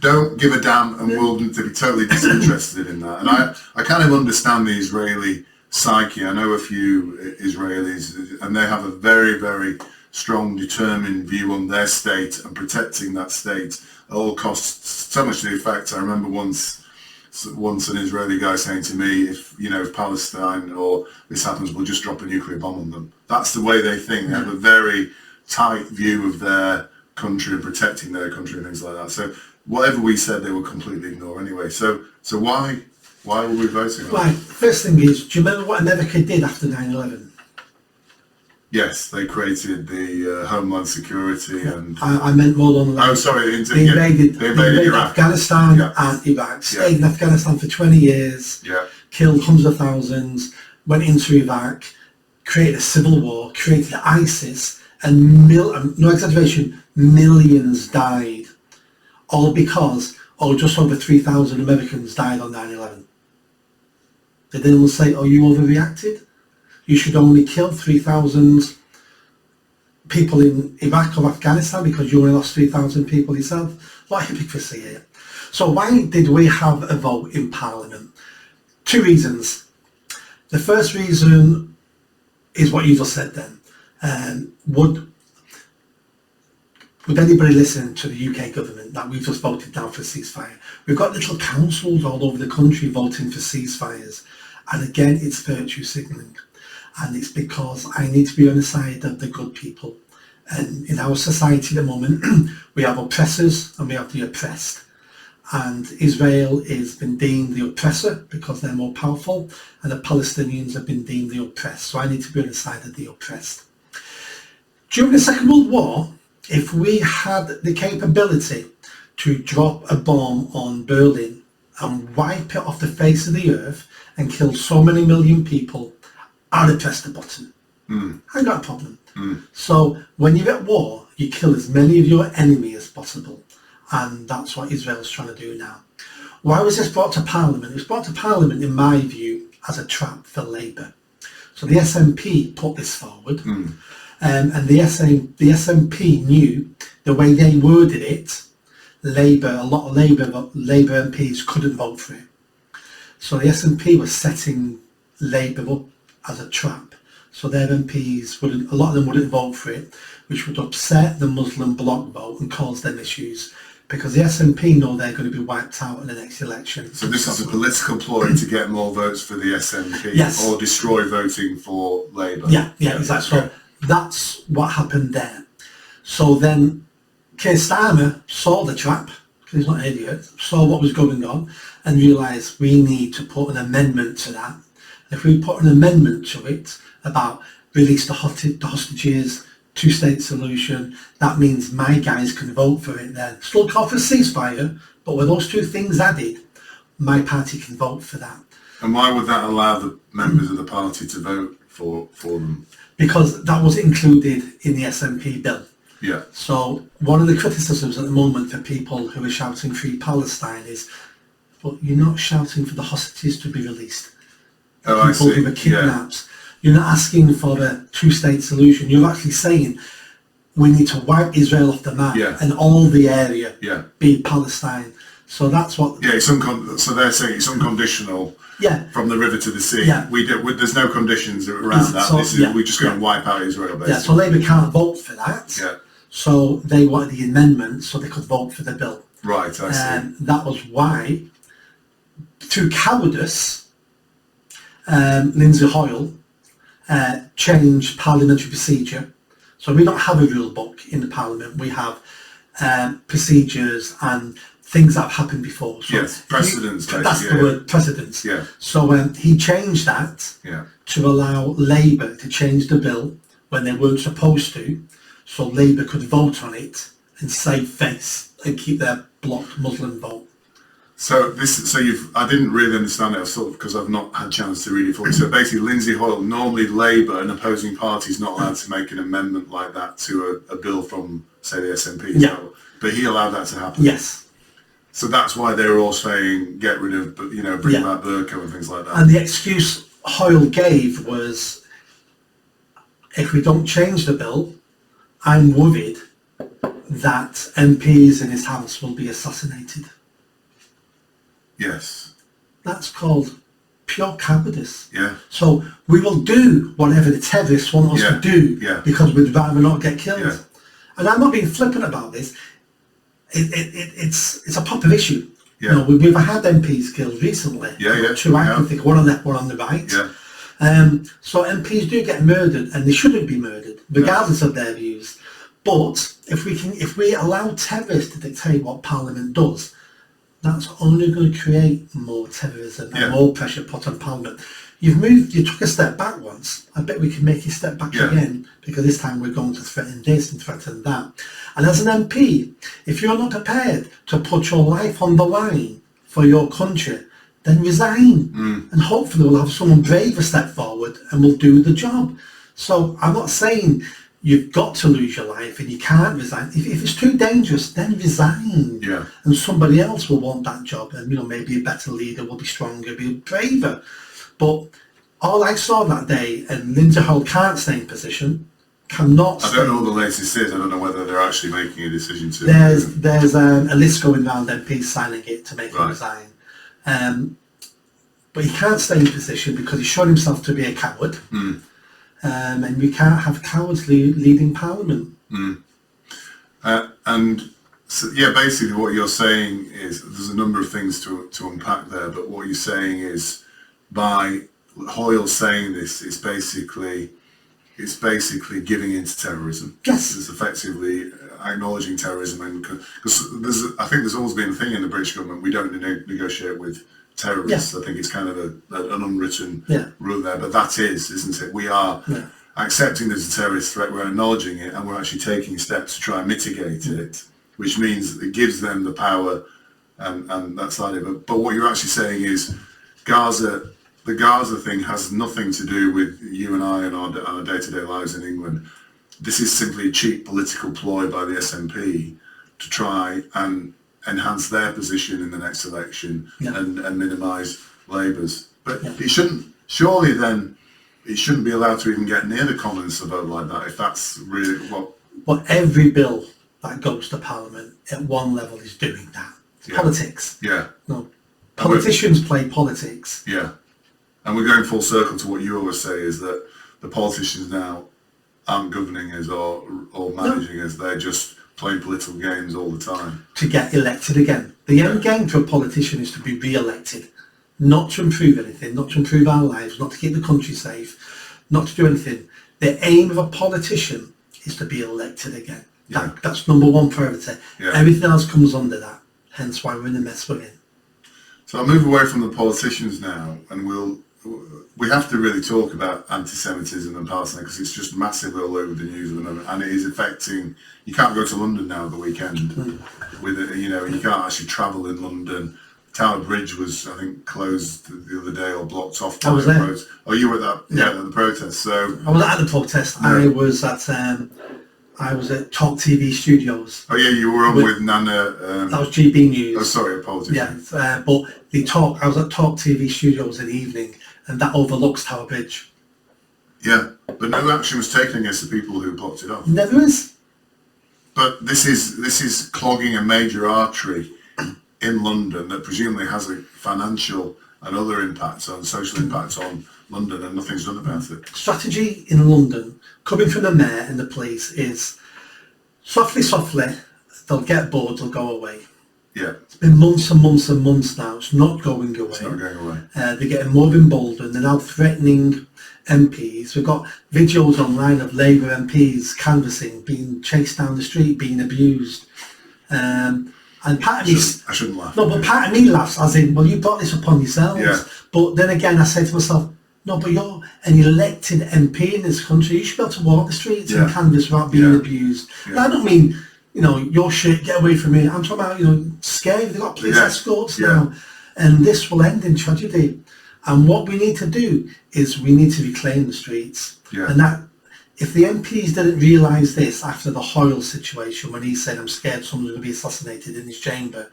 don't give a damn and will to be totally disinterested in that. And I kind of understand the Israeli psyche. I know a few Israelis, and they have a very, very strong, determined view on their state and protecting that state at all costs. So much to the effect, I remember once an Israeli guy saying to me, if Palestine or this happens, we'll just drop a nuclear bomb on them. That's the way they think. They have a very tight view of their country and protecting their country and things like that. So whatever we said, they would completely ignore anyway. So why were we voting on it? Right, first thing is, do you remember what America did after 9/11? Yes, they created the Homeland Security and... I meant more than that. Oh, sorry. They invaded Iraq. Afghanistan Yeah. and Iraq. Stayed in Afghanistan for 20 years. Yeah. Killed hundreds of thousands. Went into Iraq. Created a civil war. Created ISIS. And no exaggeration, millions died. All because just over 3,000 Americans died on 9/11. Did anyone say, oh, you overreacted? You should only kill 3,000 people in Iraq or Afghanistan because you only lost 3,000 people yourself. What hypocrisy here. So why did we have a vote in Parliament? Two reasons. The first reason is what you just said then. Would anybody listen to the UK government that we've just voted down for a ceasefire? We've got little councils all over the country voting for ceasefires. And again, it's virtue signalling. And it's because I need to be on the side of the good people. And in our society at the moment, we have oppressors and we have the oppressed. And Israel has been deemed the oppressor because they're more powerful, and the Palestinians have been deemed the oppressed. So I need to be on the side of the oppressed. During the Second World War, if we had the capability to drop a bomb on Berlin and wipe it off the face of the earth and kill so many million people, I'd have pressed the button. I ain't got a problem. So when you're at war, you kill as many of your enemy as possible. And that's what Israel's trying to do now. Why was this brought to Parliament? It was brought to Parliament, in my view, as a trap for Labour. So the SNP put this forward. And the SNP knew the way they worded it, a lot of Labour MPs couldn't vote for it. So the SNP was setting Labour up as a trap. So their MPs a lot of them wouldn't vote for it, which would upset the Muslim bloc vote and cause them issues, because the SNP know they're going to be wiped out in the next election. So this is a political ploy to get more votes for the SNP, yes, or destroy voting for Labour. Yeah, exactly. So that's what happened there. So then Keir Starmer saw the trap, because he's not an idiot, saw what was going on and realised we need to put an amendment to that. And if we put an amendment to it about release the hostages, two-state solution, that means my guys can vote for it then. Still call for a ceasefire, but with those two things added, my party can vote for that. And why would that allow the members of the party to vote for them? Because that was included in the SNP bill. Yeah. So one of the criticisms at the moment for people who are shouting Free Palestine is, but you're not shouting for the hostages to be released. Oh, I see. People who were kidnapped. Yeah. You're not asking for a two-state solution. You're actually saying we need to wipe Israel off the map, and all the area be Palestine. So that's what... Yeah, so they're saying it's unconditional. Yeah. From the river to the sea. Yeah. There's no conditions around that. We're just going to wipe out Israel, basically. Yeah, so Labour can't vote for that. Yeah. So they wanted the amendment so they could vote for the bill. Right, I see. And that was why, through cowardice, Lindsay Hoyle changed parliamentary procedure. So we don't have a rule book in the Parliament. We have procedures and things that have happened before. So yes, precedents. That's the word, precedents. Yeah. So he changed that to allow Labour to change the bill when they weren't supposed to, so Labour could vote on it and save face and keep their blocked Muslim vote. I didn't really understand it, because I've not had a chance to read it fully. So basically, Lindsay Hoyle, normally Labour, an opposing party, is not allowed to make an amendment like that to a bill from, say, the SNP. Yeah. But he allowed that to happen. Yes. So that's why they were all saying, get rid of, bring back burqa and things like that. And the excuse Hoyle gave was, if we don't change the bill, I'm worried that MPs in his house will be assassinated. Yes. That's called pure cowardice. Yeah. So we will do whatever the terrorists want us to do because we'd rather not get killed. Yeah. And I'm not being flippant about this. It's a proper issue. Yeah. You know, we've had MPs killed recently. Two I can think, one on the left, one on the right. Yeah. So MPs do get murdered, and they shouldn't be murdered, regardless of their views. But if we allow terrorists to dictate what Parliament does, that's only going to create more terrorism and more pressure put on Parliament. You took a step back once. I bet we can make you step back again, because this time we're going to threaten this and threaten that. And as an MP, if you're not prepared to put your life on the line for your country, then resign. And hopefully we'll have someone braver step forward and will do the job. So I'm not saying you've got to lose your life and you can't resign. If it's too dangerous, then resign. Yeah. And somebody else will want that job, and maybe a better leader will be stronger, be braver. But all I saw that day, and Lindsay Hoyle can't stay in position, cannot stay. I don't know what the latest is. I don't know whether they're actually making a decision to... There's a list going round, MPs signing it to make him resign. But he can't stay in position because he's shown himself to be a coward. And we can't have cowards leading Parliament. And so, basically what you're saying is there's a number of things to unpack there, but what you're saying is by Hoyle saying this, it's basically giving in to terrorism. Yes. It's effectively acknowledging terrorism, and because I think there's always been a thing in the British government, we don't negotiate with terrorists. I think it's kind of an unwritten rule there, but that isn't it? We are accepting there's a terrorist threat, we're acknowledging it, and we're actually taking steps to try and mitigate it, which means it gives them the power and that side of it. But what you're actually saying is the Gaza thing has nothing to do with you and I and our day-to-day lives in England. This is simply a cheap political ploy by the SNP to try and enhance their position in the next election and minimise Labour's. But it shouldn't be allowed to even get near the Commons to vote like that, if that's really what... But every bill that goes to Parliament at one level is doing that. It's politics. Yeah. No. Politicians play politics. Yeah. And we're going full circle to what you always say, is that the politicians now aren't governing us or managing us, they're just playing political games all the time. To get elected again. The end game for a politician is to be re-elected, not to improve anything, not to improve our lives, not to keep the country safe, not to do anything. The aim of a politician is to be elected again. That's number one priority. Everything else comes under that, hence why we're in the mess we're in. So I'll move away from the politicians now, and we have to really talk about anti-Semitism and Palestine, because it's just massively all over the news at the moment, and it is affecting... You can't go to London now at the weekend with it, you can't actually travel in London. Tower Bridge was, I think, closed the other day or blocked off by the protest. Oh, you were at that? At the protest. So I was at the protest. No. I was at Talk TV Studios. Oh yeah, you were on with Nana. That was GB News. Oh, sorry, apologies. Yeah, but I was at Talk TV Studios in the evening, and that overlooks Tower Bridge. Yeah, but no action was taken against the people who blocked it off. Never is. But this is clogging a major artery in London that presumably has a financial and other impacts on social impacts on London, and nothing's done about it. Strategy in London, coming from the mayor and the police, is softly, they'll get bored, they'll go away. Yeah. It's been months and months and months now. It's not going away. It's not going away. They're getting more emboldened. They're now threatening MPs. We've got videos online of Labour MPs canvassing, being chased down the street, being abused. And part of me... I shouldn't laugh. No, but part of me laughs, as in, well, you brought this upon yourselves. Yeah. But then again, I say to myself, no, but you're an elected MP in this country. You should be able to walk the streets and canvass without being abused. Yeah. I don't mean, your shit, get away from me. I'm talking about, scary. They've got police escorts now. And this will end in tragedy. And what we need to do is we need to reclaim the streets. Yeah. And that, if the MPs didn't realise this after the Hoyle situation, when he said, I'm scared someone's going to be assassinated in his chamber,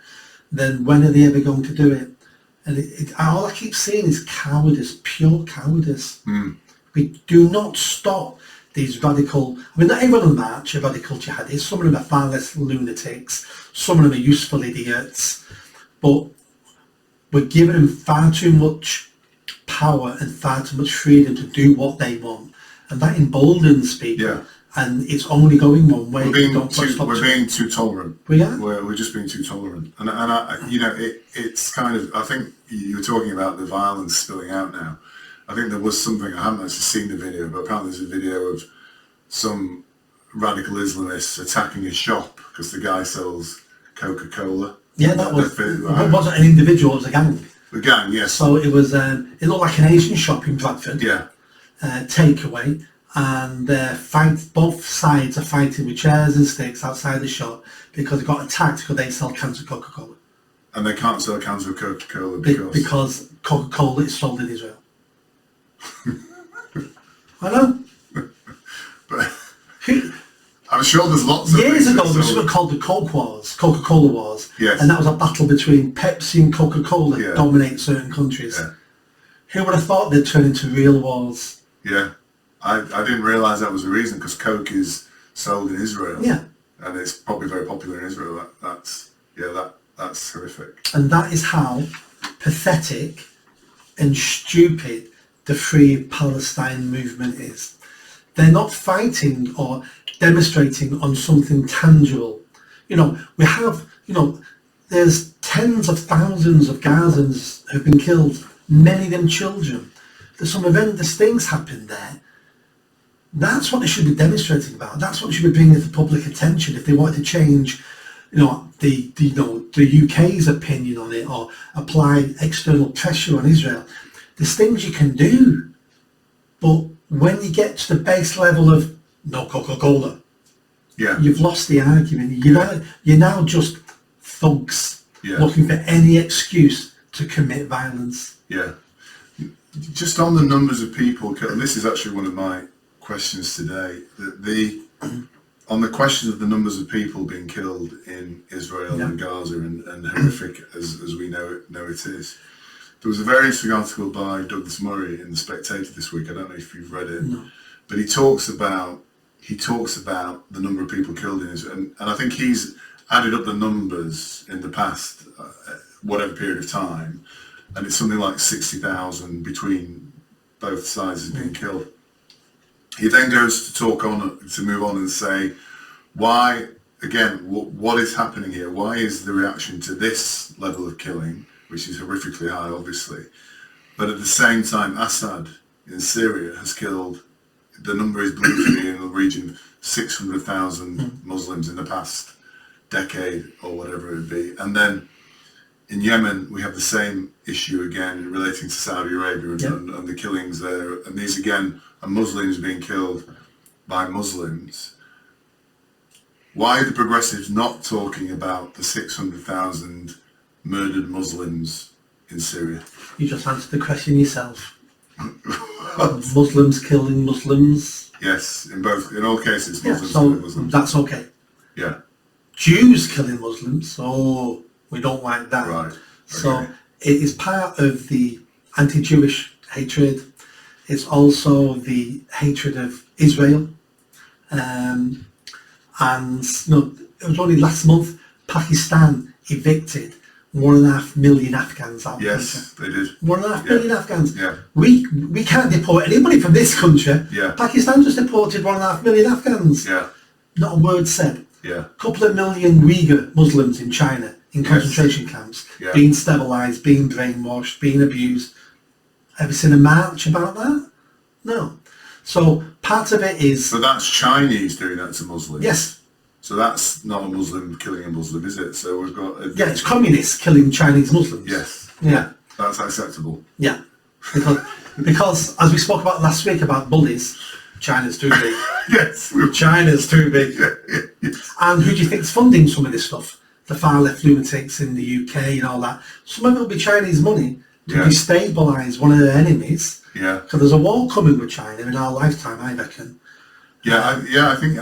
then when are they ever going to do it? And all I keep seeing is cowardice, pure cowardice. We do not stop these radical, I mean, not everyone on the march are radical jihadis. Some of them are far less lunatics. Some of them are useful idiots. But we're giving them far too much power and far too much freedom to do what they want. And that emboldens people. Yeah. And it's only going one way. We're being too tolerant. We are. We're just being too tolerant. And I, you know, it's kind of, I think you were talking about the violence spilling out now. I think there was something, I haven't actually seen the video, but apparently there's a video of some radical Islamists attacking a shop because the guy sells Coca-Cola. Yeah, it wasn't an individual, it was a gang. The gang, yes. So it was, it looked like an Asian shop in Bradford. Yeah. Takeaway. And both sides are fighting with chairs and sticks outside the shop because they got attacked because they sell cans of Coca-Cola. And they can't sell cans of Coca-Cola because Coca-Cola is sold in Israel. I know. But I'm sure there's lots of years ago there was something called the Coca-Cola Wars. Yes. And that was a battle between Pepsi and Coca-Cola that dominate certain countries. Yeah. Who would have thought they'd turn into real wars? Yeah. I didn't realise that was the reason, because Coke is sold in Israel. Yeah. And it's probably very popular in Israel. That's horrific. And that is how pathetic and stupid the Free Palestine movement is. They're not fighting or demonstrating on something tangible. You know, we have, you know, there's tens of thousands of Gazans who've been killed, many of them children. There's some horrendous things happened there. That's what they should be demonstrating about. That's what they should be bringing to public attention if they wanted to change, you know, the UK's opinion on it or apply external pressure on Israel. There's things you can do, but when you get to the base level of no Coca-Cola, you've lost the argument. You're now just thugs looking for any excuse to commit violence. Yeah. Just on the numbers of people killed, and this is actually one of my questions today, on the question of the numbers of people being killed in Israel and Gaza and horrific as we know it is. There was a very interesting article by Douglas Murray in The Spectator this week. I don't know if you've read it, but he talks about the number of people killed in Israel, and I think he's added up the numbers in the past whatever period of time, and it's something like 60,000 between both sides being killed. He then goes to move on and say, why, again, what is happening here? Why is the reaction to this level of killing, which is horrifically high, obviously, but at the same time, Assad in Syria has killed, the number is believed to be in the region 600,000 Muslims in the past decade or whatever it would be. And then in Yemen, we have the same issue again relating to Saudi Arabia and the killings there. And these again are Muslims being killed by Muslims. Why are the progressives not talking about the 600,000 murdered Muslims in Syria? You just answered the question yourself. Muslims killing Muslims. Yes, in all cases, Muslims so killing Muslims. That's okay. Yeah. Jews killing Muslims, we don't like that. Right. Okay. So it is part of the anti-Jewish hatred. It's also the hatred of Israel. And it was only last month Pakistan evicted 1.5 million Afghans out of the country. Yes, they did. 1.5 million Afghans. Yeah. We can't deport anybody from this country. Yeah. Pakistan just deported 1.5 million Afghans. Yeah. Not a word said. Yeah. A couple of million Uyghur Muslims in China in concentration camps, being sterilised, being brainwashed, being abused. Have you seen a march about that? No. So part of it is... So that's Chinese doing that to Muslims? Yes. So that's not a Muslim killing a Muslim, is it? So we've got... it's communists killing Chinese Muslims. Yes. Yeah. That's acceptable. Yeah. Because as we spoke about last week about bullies, China's too big. Yes. China's too big. Yes. And who do you think's funding some of this stuff? The far left lunatics in the UK and all that. Some of it will be Chinese money to destabilise one of their enemies. Yeah. So there's a war coming with China in our lifetime, I reckon. I think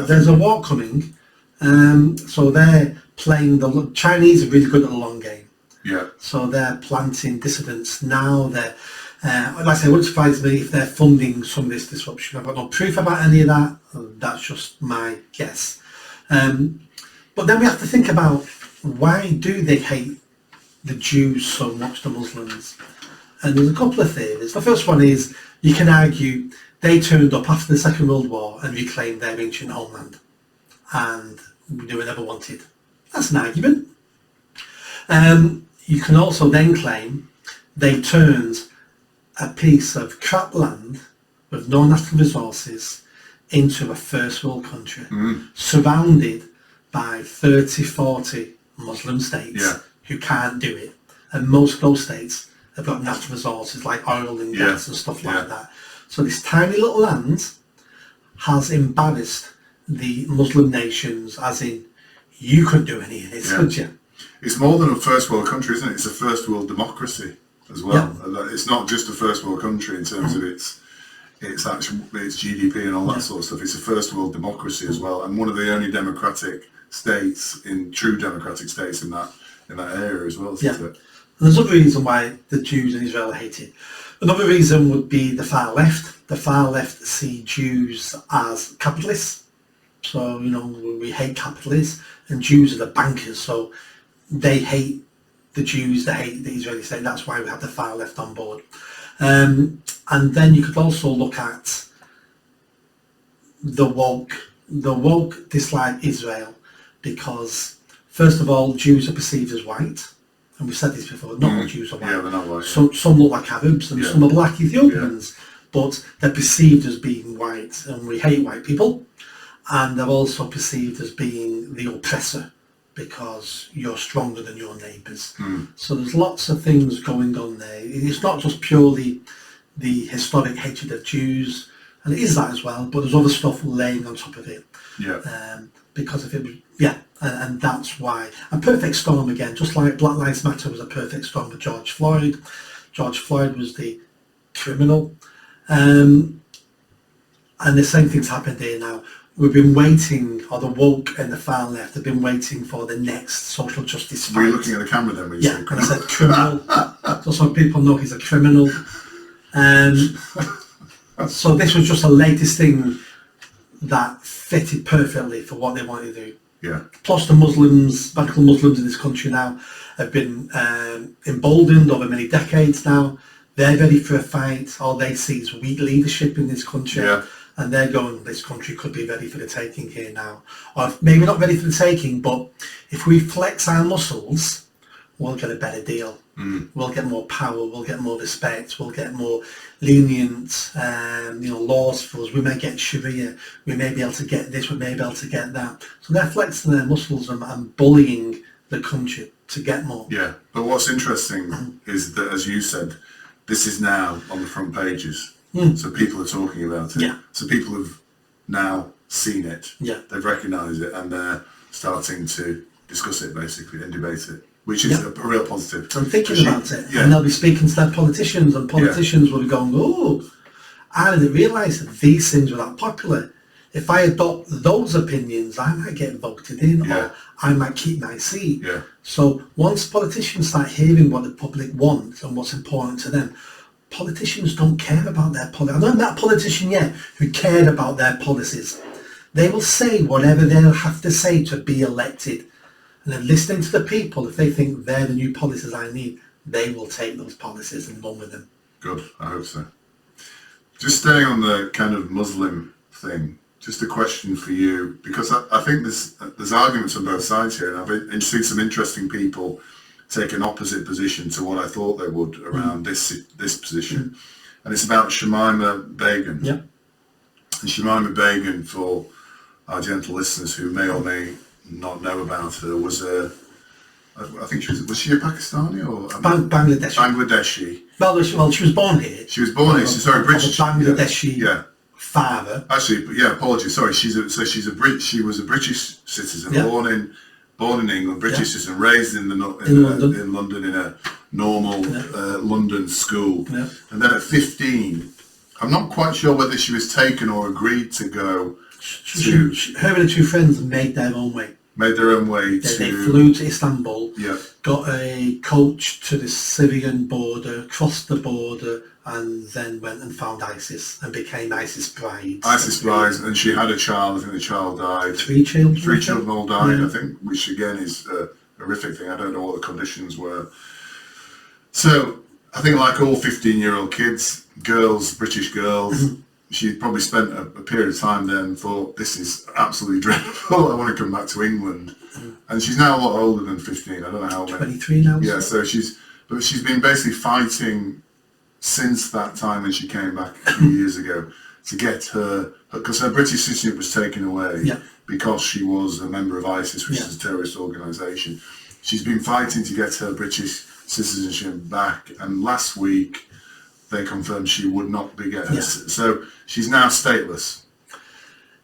there's a war coming. So they're playing Chinese are really good at the long game. Yeah. So they're planting dissidents now. They're Like I say, it wouldn't surprise me if they're funding some of this disruption. I've got no proof about any of that. That's just my guess. But then we have to think about, why do they hate the Jews so much, the Muslims? And there's a couple of theories. The first one is, you can argue they turned up after the Second World War and reclaimed their ancient homeland, and they were never wanted. That's an argument. You can also then claim they turned a piece of crap land with no natural resources into a first world country, surrounded by 30, 40 Muslim states who can't do it. And most of those states have got natural resources like oil and gas and stuff like that. So this tiny little land has embarrassed the Muslim nations, as in, you couldn't do any of this, could you? It's more than a first world country, isn't it? It's a first world democracy as well. It's not just a first world country in terms of its actual, its GDP and all that sort of stuff. It's a first world democracy as well, and one of the only democratic states, true democratic states in that area as well. Isn't it? And there's another reason why the Jews in Israel are hated. Another reason would be the far left. The far left see Jews as capitalists. So, we hate capitalists, and Jews are the bankers, so they hate the Jews, they hate the Israeli state. That's why we have the far left on board. And then you could also look at the woke. The woke dislike Israel because, first of all, Jews are perceived as white. And we've said this before, not all Jews are white. Yeah, they're not white. Some look like Arabs and some are black Ethiopians, but they're perceived as being white, and we hate white people. And they're also perceived as being the oppressor because you're stronger than your neighbours. So there's lots of things going on there. It's not just purely the historic hatred of Jews, and it is that as well, but there's other stuff laying on top of it. Because of it, and that's why. A perfect storm again, just like Black Lives Matter was a perfect storm with George Floyd. George Floyd was the criminal. And the same thing's happened here now. We've been waiting, or the woke and the far left have been waiting for the next social justice fight. Were you looking at the camera then when you said and I said criminal, just so people know he's a criminal. So this was just the latest thing that fitted perfectly for what they wanted to do. Plus the Muslims, radical Muslims in this country now, have been emboldened over many decades now. They're ready for a fight. All they see is weak leadership in this country. And they're going, this country could be ready for the taking here now. Or maybe not ready for the taking, but if we flex our muscles, we'll get a better deal. We'll get more power, we'll get more respect, we'll get more lenient laws for us. We may get Sharia, we may be able to get this, we may be able to get that. So they're flexing their muscles and bullying the country to get more. But what's interesting is that, as you said, this is now on the front pages. So people are talking about it. So people have now seen it. They've recognised it, and they're starting to discuss it basically and debate it, which is a real positive. I'm thinking about it, and they'll be speaking to their politicians, and politicians will be going, "Oh, I didn't realise that these things were that popular. If I adopt those opinions, I might get voted in, or I might keep my seat." So once politicians start hearing what the public wants and what's important to them, politicians don't care about their policies. I haven't met a politician yet who cared about their policies. They will say whatever they'll have to say to be elected. And then listening to the people, if they think they're the new policies I need, they will take those policies and run with them. Good, I hope so. Just staying on the kind of Muslim thing, just a question for you, because I think there's arguments on both sides here, and I've seen some interesting people take an opposite position to what I thought they would around this position. And it's about Shamima Begum. And Shamima Begum, for our gentle listeners who may or may not know about her, was I think was she a Pakistani or Bangladeshi? Well, she was born here. She was born here. Sorry, British. Bangladeshi father. Actually, apologies. Sorry, she was a British citizen, born in England, British citizen, raised in London in a normal London school, and then at 15, I'm not quite sure whether she was taken or agreed to go. Her and her two friends made their own way. They flew to Istanbul, got a coach to the Syrian border, crossed the border, and then went and found ISIS and became ISIS brides. ISIS brides, and she had a child. I think the child died. 3 children. 3 children all died, I think, which again is a horrific thing. I don't know what the conditions were. So I think, like all 15-year-old kids, girls, British girls, she probably spent a period of time there and thought, this is absolutely dreadful. I want to come back to England. And she's now a lot older than 15. I don't know how many. 23 now. Yeah, so she's been basically fighting since that time when she came back a few years ago to get her, because her British citizenship was taken away because she was a member of ISIS, which is a terrorist organisation. She's been fighting to get her British citizenship back, and last week they confirmed she would not be getting her. So she's now stateless.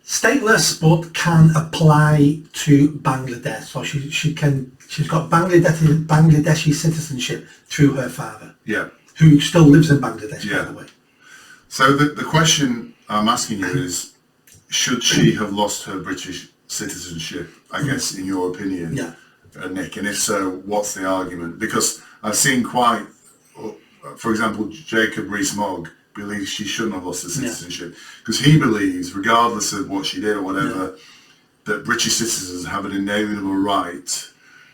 Stateless, but can apply to Bangladesh. So she's got Bangladeshi citizenship through her father. Yeah. Who still lives in Bangladesh, by the way. So the question I'm asking you is, should she have lost her British citizenship, I guess, in your opinion, Nick? And if so, what's the argument? Because I've seen quite, for example, Jacob Rees-Mogg believes she shouldn't have lost her citizenship, because he believes, regardless of what she did or whatever, that British citizens have an inalienable right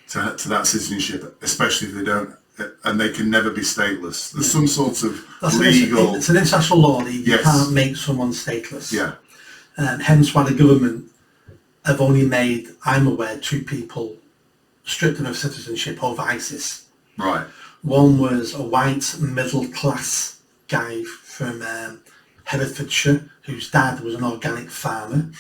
to that citizenship, especially if they don't, and they can never be stateless. There's some sort of legal... It's an international law that you can't make someone stateless. Yeah. Hence why the government have only made, I'm aware, 2 people stripped of their citizenship over ISIS. Right. One was a white middle-class guy from Herefordshire, whose dad was an organic farmer.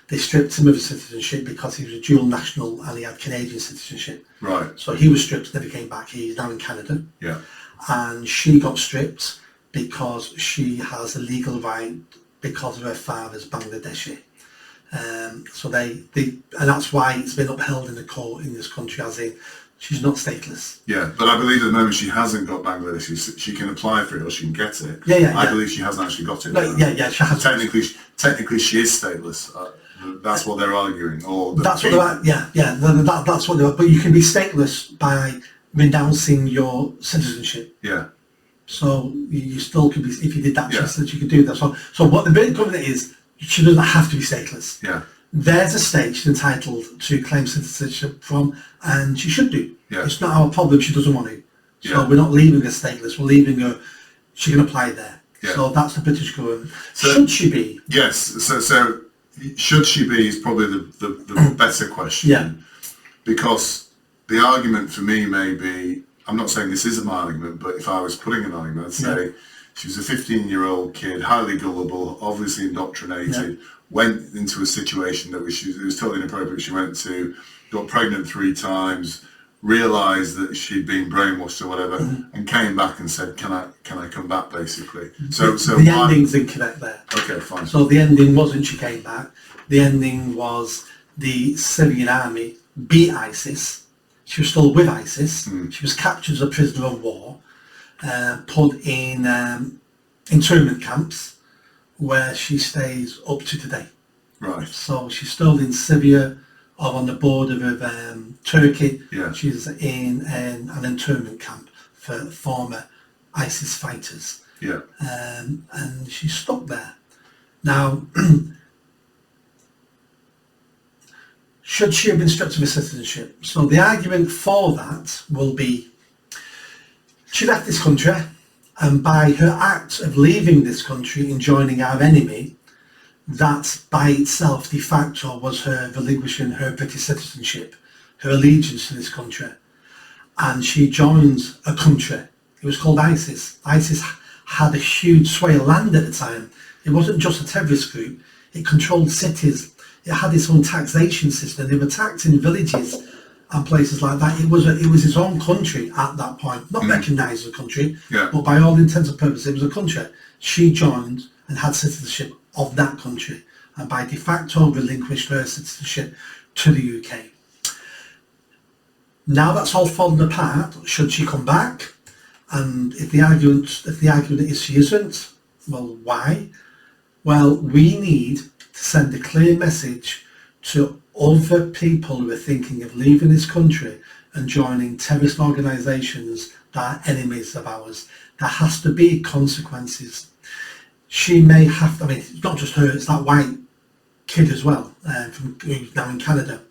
They stripped him of his citizenship because he was a dual national and he had Canadian citizenship. Right. So he was stripped, never came back. He's now in Canada. Yeah. And she got stripped because she has a legal right because of her father's Bangladeshi. So and that's why it's been upheld in the court in this country, as in she's not stateless. Yeah, but I believe at the moment she hasn't got Bangladeshi. She can apply for it or she can get it. I believe she hasn't actually got it. No, she has. Technically, she is stateless. That's what they're arguing. That's what they're. That's what they're. But you can be stateless by renouncing your citizenship. Yeah. So you still could be, if you did that, you could do that. So what the British government is, she doesn't have to be stateless. Yeah. There's a state she's entitled to claim citizenship from, and she should do. Yeah. It's not our problem. She doesn't want to. So we're not leaving her stateless. We're leaving her. She can apply there. Yeah. So that's the British government. So, should she be? Yes. So should she be is probably the better question. Yeah. Because the argument for me may be, I'm not saying this is an argument, but if I was putting an argument, I'd say she was a 15-year-old kid, highly gullible, obviously indoctrinated, went into a situation that it was totally inappropriate. She went to, got pregnant 3 times, realised that she'd been brainwashed or whatever, and came back and said, "Can I come back?" Basically. So the ending's incorrect there. Okay, fine. So the ending wasn't she came back. The ending was the Syrian army beat ISIS. She was still with ISIS. She was captured as a prisoner of war, put in internment camps, where she stays up to today. Right. So she's still in Syria or on the border of Turkey. Yeah. She's in an internment camp for former ISIS fighters. Yeah. And she's stuck there. Now, should she have been stripped of her citizenship? So the argument for that will be, she left this country, and by her act of leaving this country and joining our enemy, that by itself de facto was her relinquishing her British citizenship, her allegiance to this country. And she joined a country, it was called ISIS. ISIS had a huge sway of land at the time. It wasn't just a terrorist group, it controlled cities. It had its own taxation system. They were taxing villages and places like that. It was its own country at that point, not recognised as a country, but by all intents and purposes, it was a country. She joined and had citizenship of that country, and by de facto relinquished her citizenship to the UK. Now that's all fallen apart. Should she come back? And if the argument is she isn't, well, why? Well, we need to send a clear message to other people who are thinking of leaving this country and joining terrorist organisations that are enemies of ours. There has to be consequences. She may have, I mean, it's not just her, it's that white kid as well, who's now in Canada.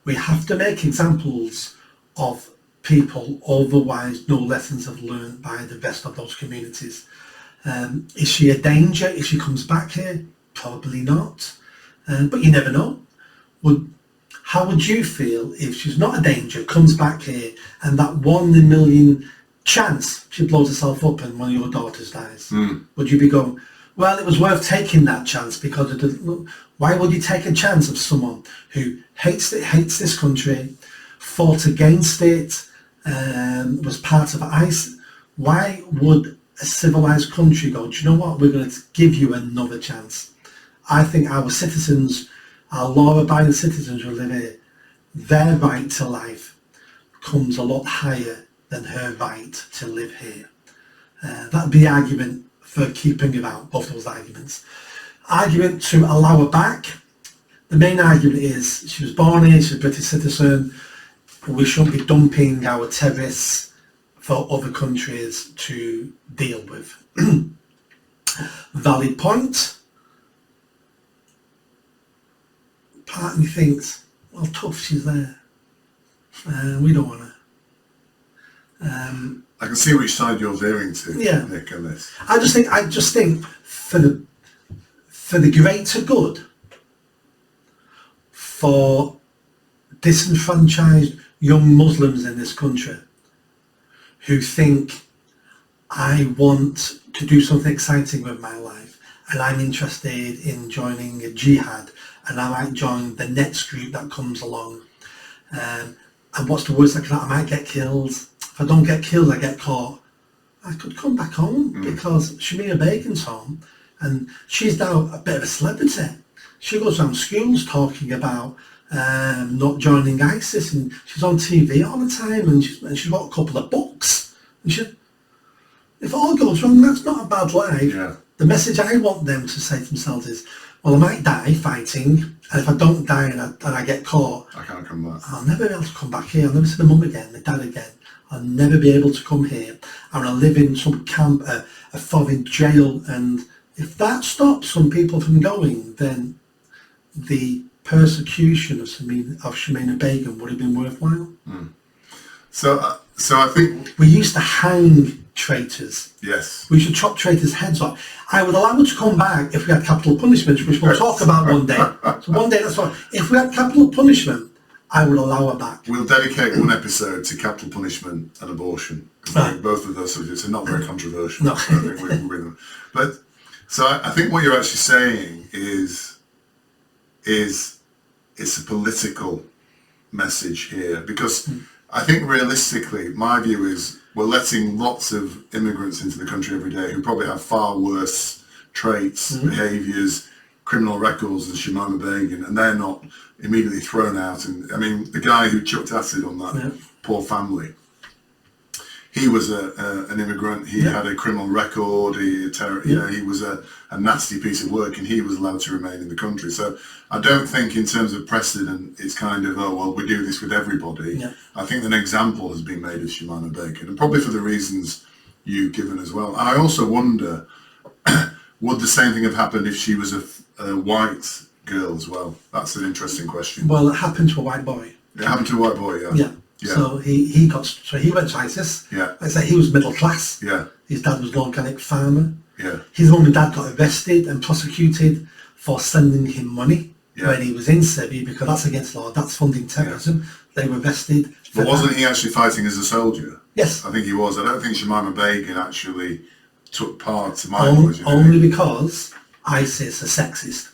We have to make examples of people, otherwise no lessons are learned by the rest of those communities. Is she a danger if she comes back here? Probably not, but you never know. How would you feel if she's not a danger, comes back here, and that 1 in a million chance she blows herself up and one of your daughters dies? Would you be going, well, it was worth taking that chance because of the, why would you take a chance of someone who hates this country, fought against it, was part of ICE? Why would a civilized country go, do you know what, we're going to give you another chance? I think our citizens, our law-abiding citizens who live here, their right to life comes a lot higher than her right to live here. That'd be the argument for keeping her out, both those arguments. Argument to allow her back. The main argument is she was born here, she's a British citizen, we shouldn't be dumping our terrorists for other countries to deal with. Valid point. Part of me thinks, well, tough, she's there. We don't want her. I can see which side you're veering to, Yeah. Nick, on this. I just think for the greater good, for disenfranchised young Muslims in this country who think, I want to do something exciting with my life and I'm interested in joining a jihad and I might join the next group that comes along, and what's the worst that can happen? I might get killed. If I don't get killed, I get caught. I could come back home because Shamima Begum's home and she's now a bit of a celebrity. She goes around schools talking about not joining ISIS, and she's on TV all the time, and she's got a couple of books. And if all goes wrong, that's not a bad life. Yeah. The message I want them to say to themselves is, well, I might die fighting, and if I don't die and I get caught, I can't come back. I'll never be able to come back here. I'll never see my mum again, my dad again. I'll never be able to come here. I'm going to live in some camp, a foreign jail, and if that stops some people from going, then the persecution of Shamima Begum would have been worthwhile. So I think... We used to hang traitors. Yes. We should chop traitors' heads off. I would allow her to come back if we had capital punishment, which we'll talk about one day. So one day, that's fine. If we had capital punishment, I would allow her back. We'll dedicate one episode to capital punishment and abortion. I think both of those subjects are not very controversial. No. I think we can bring them. But so I think what you're actually saying is it's a political message here, because I think realistically my view is we're letting lots of immigrants into the country every day who probably have far worse traits, behaviours, criminal records than Shamima Begum, and they're not immediately thrown out. And I mean, the guy who chucked acid on that poor family, he was an immigrant. He had a criminal record. He was a nasty piece of work, and he was allowed to remain in the country. So I don't think, in terms of precedent, it's kind of, oh well, we do this with everybody. Yeah. I think an example has been made of Shamima Begum, and probably for the reasons you've given as well. And I also wonder, would the same thing have happened if she was a white girl as well? That's an interesting question. Well, it happened to a white boy. It happened to a white boy, yeah. Yeah. So he went to ISIS. Yeah. Like I say, he was middle class. Yeah. His dad was an organic farmer. Yeah. His mum and dad got arrested and prosecuted for sending him money when he was in Serbia, because that's against law. That's funding terrorism. Yeah. They were arrested. But wasn't he actually fighting as a soldier? Yes. I think he was. I don't think Shamima Begum actually took part, to my knowledge. Only because ISIS are sexist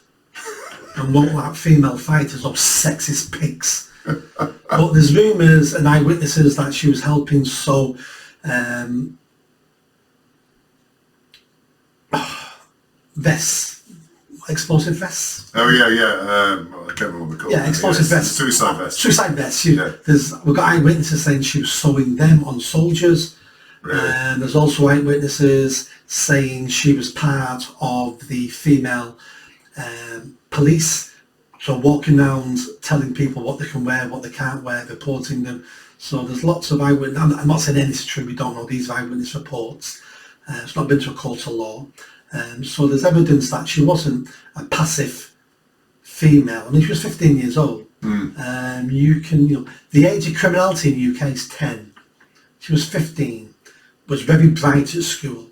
and won't like female fighters or sexist pigs. But there's rumours and eyewitnesses that she was helping sew vests, explosive vests. Oh yeah. I can't remember what they're called. Yeah, explosive vests. Suicide vests. Suicide vests. We've got eyewitnesses saying she was sewing them on soldiers. Really? And there's also eyewitnesses saying she was part of the female police. So walking around telling people what they can wear, what they can't wear, reporting them. So there's lots of eyewitness. I'm not saying anything's true. We don't know these eyewitness reports. It's not been to a court of law. So there's evidence that she wasn't a passive female. I mean, she was 15 years old. The age of criminality in the UK is 10. She was 15, was very bright at school.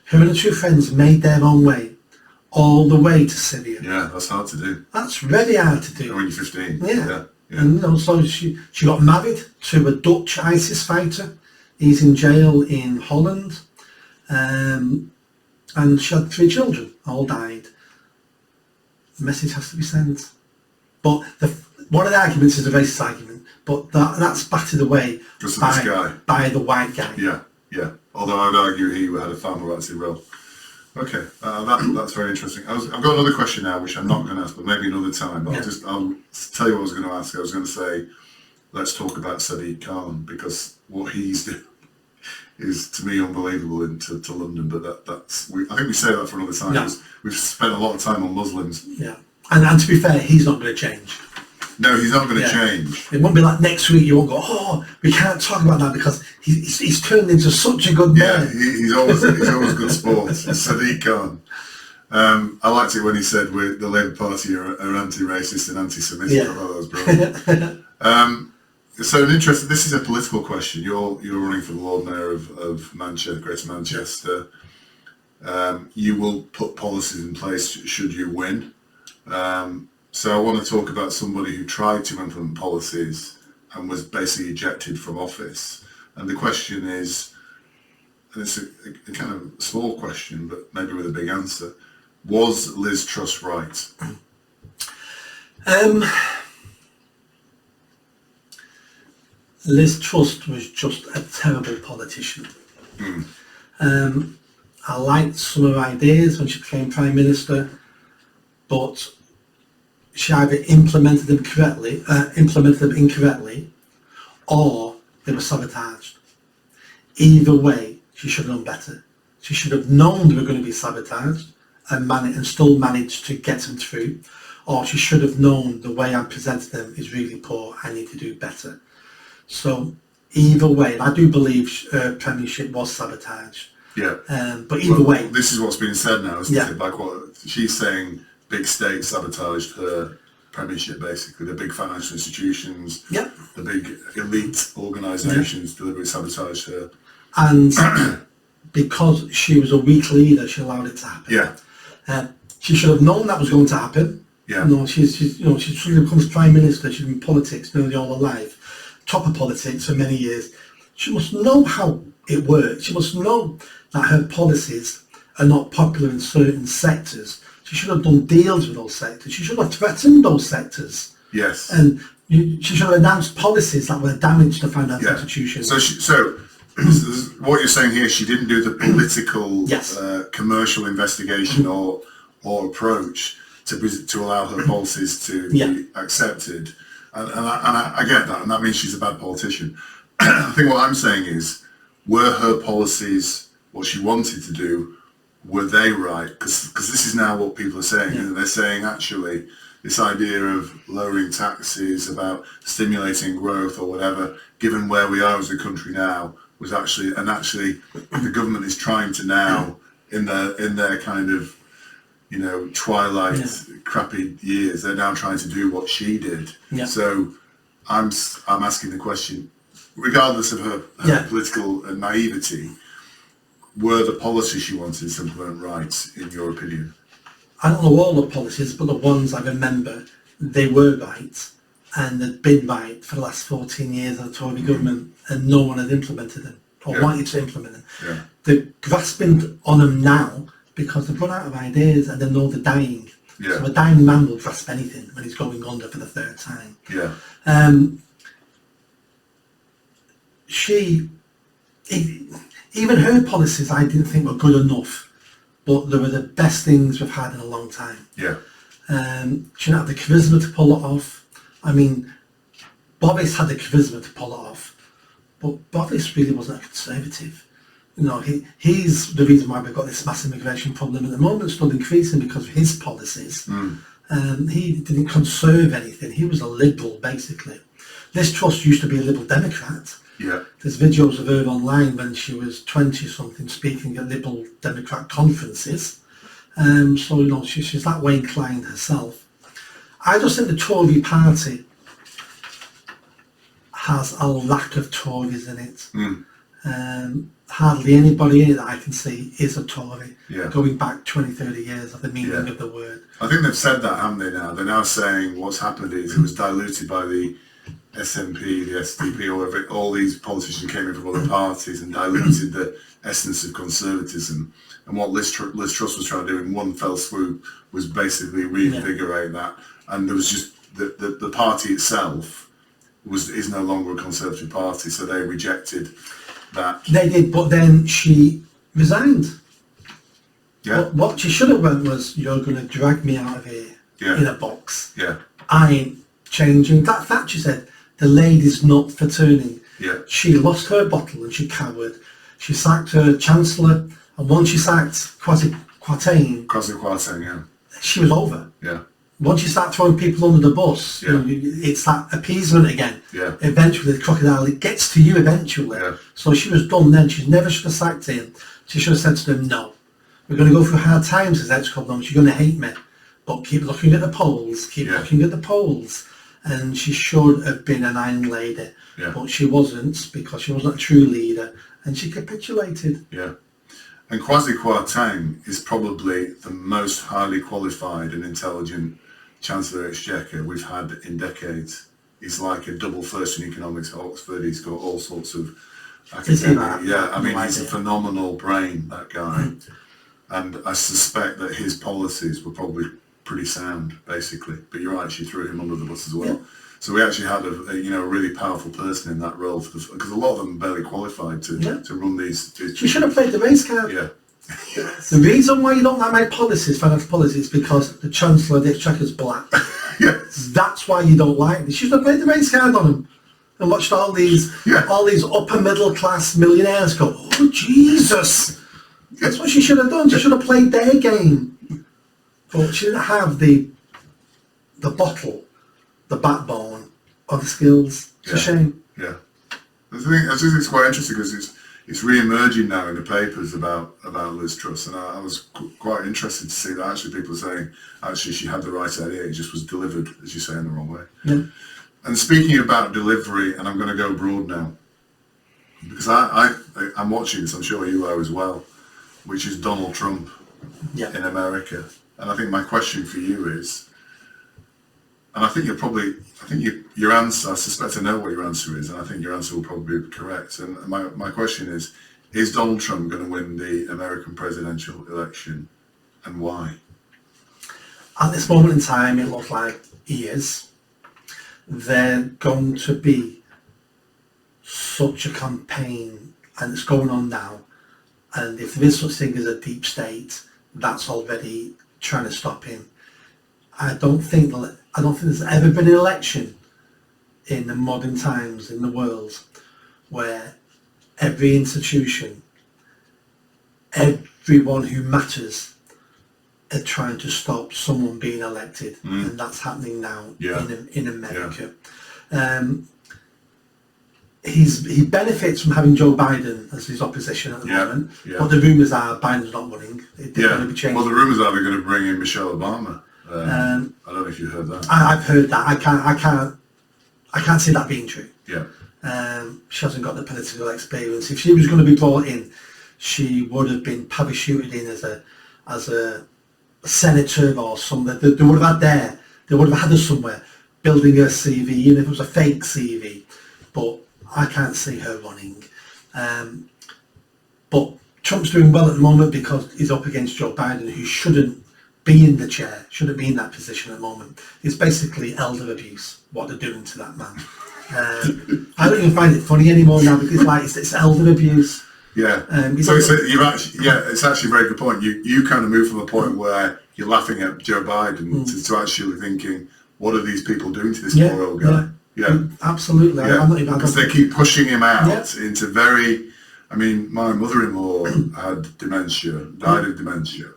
Her and her two friends made their own way, all the way to Syria. Yeah, that's hard to do. That's very hard to do. When you're 15. Yeah. And so she got married to a Dutch ISIS fighter. He's in jail in Holland. And she had 3 children, all died. The message has to be sent. But one of the arguments is a racist argument, but that's battered away by the white guy. Yeah. Although I'd argue he had a far more active role. Okay, that's very interesting. I've got another question now, which I'm not going to ask, but maybe another time. But I'll tell you what I was going to ask. I was going to say, let's talk about Sadiq Khan, because what he's doing is, to me, unbelievable to London. But I think we say that for another time. Yeah. We've spent a lot of time on Muslims. Yeah, and to be fair, he's not going to change. No, he's not going to change. It won't be like next week you won't go, oh, we can't talk about that because he's turned into such a good man. Yeah, he's always good sport. Sadiq Khan. I liked it when he said the Labour Party are anti-racist and anti-Semitic. I thought that was brilliant. So this is a political question. You're running for the Lord Mayor of Manchester, Greater Manchester. You will put policies in place should you win. So I want to talk about somebody who tried to implement policies and was basically ejected from office. And the question is, and it's a kind of small question, but maybe with a big answer, was Liz Truss right? Liz Truss was just a terrible politician. I liked some of her ideas when she became Prime Minister, but she either implemented them incorrectly, or they were sabotaged. Either way, she should have done better. She should have known they were going to be sabotaged and still managed to get them through, or she should have known the way I presented them is really poor, I need to do better. So either way, and I do believe her premiership was sabotaged. Yeah. But either way, this is what's being said now, isn't it? Like what she's saying. Big state sabotaged her premiership, basically. The big financial institutions, the big elite organisations deliberately sabotaged her. And because she was a weak leader, she allowed it to happen. Yeah. She should have known that was going to happen. Yeah. She's suddenly becomes Prime Minister. She's been in politics nearly all her life, top of politics for many years. She must know how it works. She must know that her policies are not popular in certain sectors. She should have done deals with those sectors. She should have threatened those sectors. Yes. And she should have announced policies that would damage the financial institutions. So what you're saying here, she didn't do the political, commercial investigation or approach to allow her policies to be accepted. And I get that, and that means she's a bad politician. I think what I'm saying is, were her policies what she wanted to do? Were they right? Because this is now what people are saying. And they're saying, actually, this idea of lowering taxes, about stimulating growth or whatever, given where we are as a country now, was actually the government is trying to now, in their kind of, twilight, crappy years, they're now trying to do what she did. Yeah. So I'm asking the question, regardless of her political naivety, were the policies she wanted to implement right, in your opinion? I don't know all the policies, but the ones I remember, they were right, and they'd been right for the last 14 years of the Tory government, and no one had implemented them, or wanted to implement them. Yeah. They're grasping on them now, because they've run out of ideas, and they know they're dying. Yeah. So a dying man will grasp anything when he's going under for the third time. Yeah. Even her policies I didn't think were good enough, but they were the best things we've had in a long time. Yeah. She didn't have the charisma to pull it off. I mean, Boris had the charisma to pull it off, but Boris really wasn't a conservative. He's the reason why we've got this mass immigration problem at the moment, still increasing because of his policies. He didn't conserve anything. He was a liberal, basically. Liz Truss used to be a Liberal Democrat. Yeah. There's videos of her online when she was 20-something speaking at Liberal Democrat conferences. So, you know, she's that way inclined herself. I just think the Tory party has a lack of Tories in it. Hardly anybody in it that I can see is a Tory, going back 20, 30 years of the meaning of the word. I think they've said that, haven't they now? They're now saying what's happened is it was diluted by the SNP, the SDP, or whatever, all these politicians came in from other parties and diluted the essence of conservatism. And what Liz Truss was trying to do in one fell swoop was basically reinvigorate that. And there was just the party itself is no longer a conservative party, so they rejected that. They did, but then she resigned. Yeah. What she should have went was, you're going to drag me out of here in a box. Yeah. I ain't changing. That Thatcher said, the lady's not for turning. Yeah. She lost her bottle and she cowered. She sacked her chancellor, and once she sacked Kwasi Kwarteng, yeah. She was over. Yeah. Once you start throwing people under the bus, Yeah. you know, it's that appeasement again. Yeah. Eventually, the crocodile, it gets to you eventually. Yeah. So she was done then. She never should have sacked him. She should have said to them, no, we're going to go through hard times as ex-government. You're going to hate me, but keep looking at the polls, looking at the polls. And she should have been an iron lady, but she wasn't, because she wasn't a true leader, and she capitulated. Yeah. And Kwasi Kwarteng is probably the most highly qualified and intelligent Chancellor Exchequer we've had in decades. He's like a double first in economics at Oxford. He's got all sorts of academic. Yeah, I mean, he's a phenomenal brain, that guy. And I suspect that his policies were probably pretty sound, basically. But you're right, she threw him under the bus as well. Yeah. So we actually had a really powerful person in that role, because a lot of them barely qualified to run these. She should have played the race card. Yeah. The reason why you don't like my policies, financial policies, is because the Chancellor of the Exchequer is black. Yes. That's why you don't like it. She should have played the race card on him and watched all these upper middle class millionaires go, oh Jesus! That's what she should have done. She should have played their game. But she didn't have the bottle, the backbone, or the skills. It's a shame. Yeah. I think it's quite interesting because it's re-emerging now in the papers about Liz Truss, and I was quite interested to see that actually people are saying actually she had the right idea, it just was delivered, as you say, in the wrong way. Yeah. And speaking about delivery, and I'm going to go abroad now, because I'm watching this, I'm sure you are as well, which is Donald Trump in America. And I think my question for you is, and I think your answer, I suspect I know what your answer is, and I think your answer will probably be correct. And my question is Donald Trump going to win the American presidential election, and why? At this moment in time, it looks like he is. They're going to be such a campaign, and it's going on now, and if there is such thing as a deep state, that's already trying to stop him. I don't think there's ever been an election in the modern times in the world where every institution, everyone who matters, are trying to stop someone being elected, and that's happening now in America. He benefits from having Joe Biden as his opposition at the moment, but the rumours are Biden's not running. It's going to be changed. Well, the rumours are they're going to bring in Michelle Obama. I don't know if you heard that. I've heard that. I can't see that being true. Yeah. She hasn't got the political experience. If she was going to be brought in, she would have been parachuted in as a senator or something. They would have had her somewhere building her CV, even if it was a fake CV. But I can't see her running. But Trump's doing well at the moment because he's up against Joe Biden, who shouldn't be in the chair, shouldn't be in that position at the moment. It's basically elder abuse, what they're doing to that man. I don't even find it funny anymore now because it's elder abuse. Yeah. So it's actually a very good point. You kind of move from a point where you're laughing at Joe Biden to actually thinking, what are these people doing to this poor old guy? Yeah. Absolutely. Yeah. Because they keep pushing him out into very. I mean, my mother-in-law had dementia, died of dementia.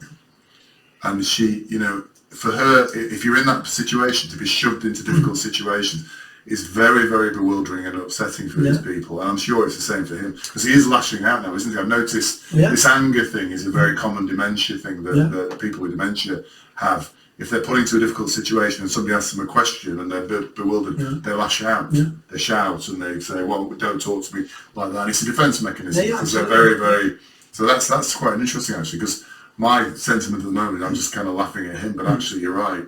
And she, for her, if you're in that situation, to be shoved into difficult situations, is very, very bewildering and upsetting for these people. And I'm sure it's the same for him, because he is lashing out now, isn't he? I've noticed this anger thing is a very common dementia thing that people with dementia have. If they're put into a difficult situation and somebody asks them a question and they're bewildered, they lash out, they shout, and they say, well, don't talk to me like that. And it's a defence mechanism, because they're very, very... So that's quite interesting, actually, because my sentiment at the moment, I'm just kind of laughing at him, but actually you're right.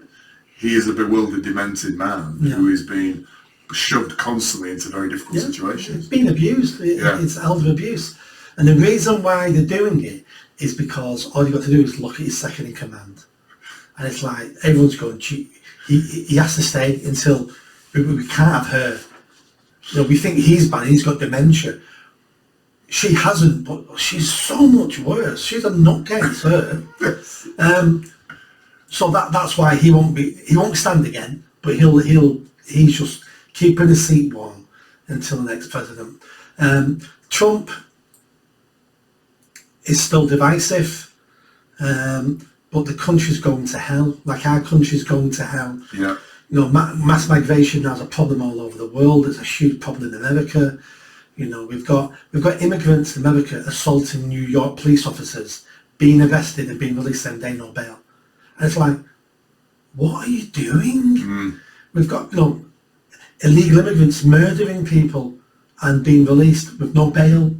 He is a bewildered, demented man who is being shoved constantly into very difficult situations. It's been abused. It's elder abuse. And the reason why they're doing it is because all you've got to do is look at his second in command. And it's like, everyone's going, he has to stay until we can't have her. You know, we think he's bad, he's got dementia. She hasn't, but she's so much worse. She's a nutcase, her. So that's why he won't stand again, but he's just keeping his seat warm until the next president. Trump is still divisive. But the country's going to hell, like our country's going to hell. Yeah. You know, mass migration has a problem all over the world. It's a huge problem in America. You know, we've got immigrants in America assaulting New York police officers, being arrested and being released same day, no bail. And it's like, what are you doing? We've got, you know, illegal immigrants murdering people and being released with no bail.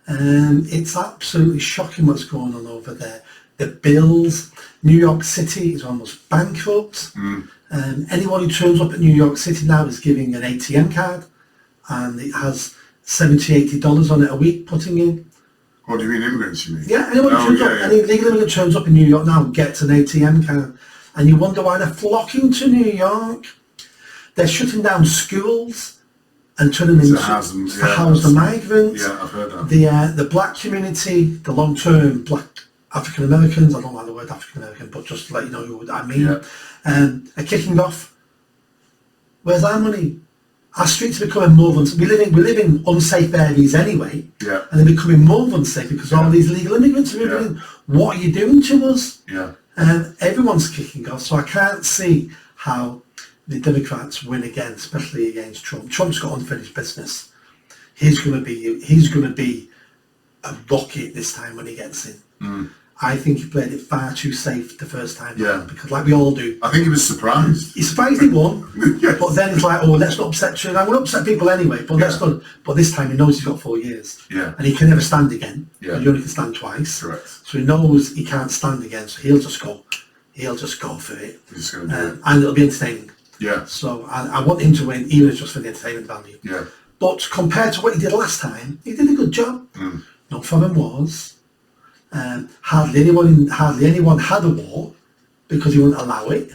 It's absolutely shocking what's going on over there. The bills, New York City is almost bankrupt. Anyone who turns up at New York City now is giving an ATM card, and it has $70, $80 on it a week putting in. What do you mean, immigrants, you mean? Yeah, anyone who turns up, any legal immigrant turns up in New York now gets an ATM card. And you wonder why they're flocking to New York. They're shutting down schools and turning them into house the migrants. Yeah, I've heard that. The black community, the long-term black African Americans, I don't like the word African American, but just to let you know what I mean, are kicking off. Where's our money? Our streets are becoming more unsafe. We live in unsafe areas anyway, and they're becoming more unsafe because all these illegal immigrants are moving in. What are you doing to us? Everyone's kicking off, so I can't see how the Democrats win again, especially against Trump. Trump's got unfinished business. He's going to be a rocket this time when he gets in. I think he played it far too safe the first time round, because like we all do. I think he was surprised. He's surprised he won, but then it's like, oh, let's not upset Trump. I will upset people anyway, but let's not. But this time he knows he's got 4 years, and he can never stand again. You only can stand twice. Correct. So he knows he can't stand again, so he'll just go for it. He's just going to do it. And it'll be entertaining. So I want him to win, even if it's just for the entertainment value. But compared to what he did last time, he did a good job. No foreign wars. Hardly anyone had a war because he wouldn't allow it.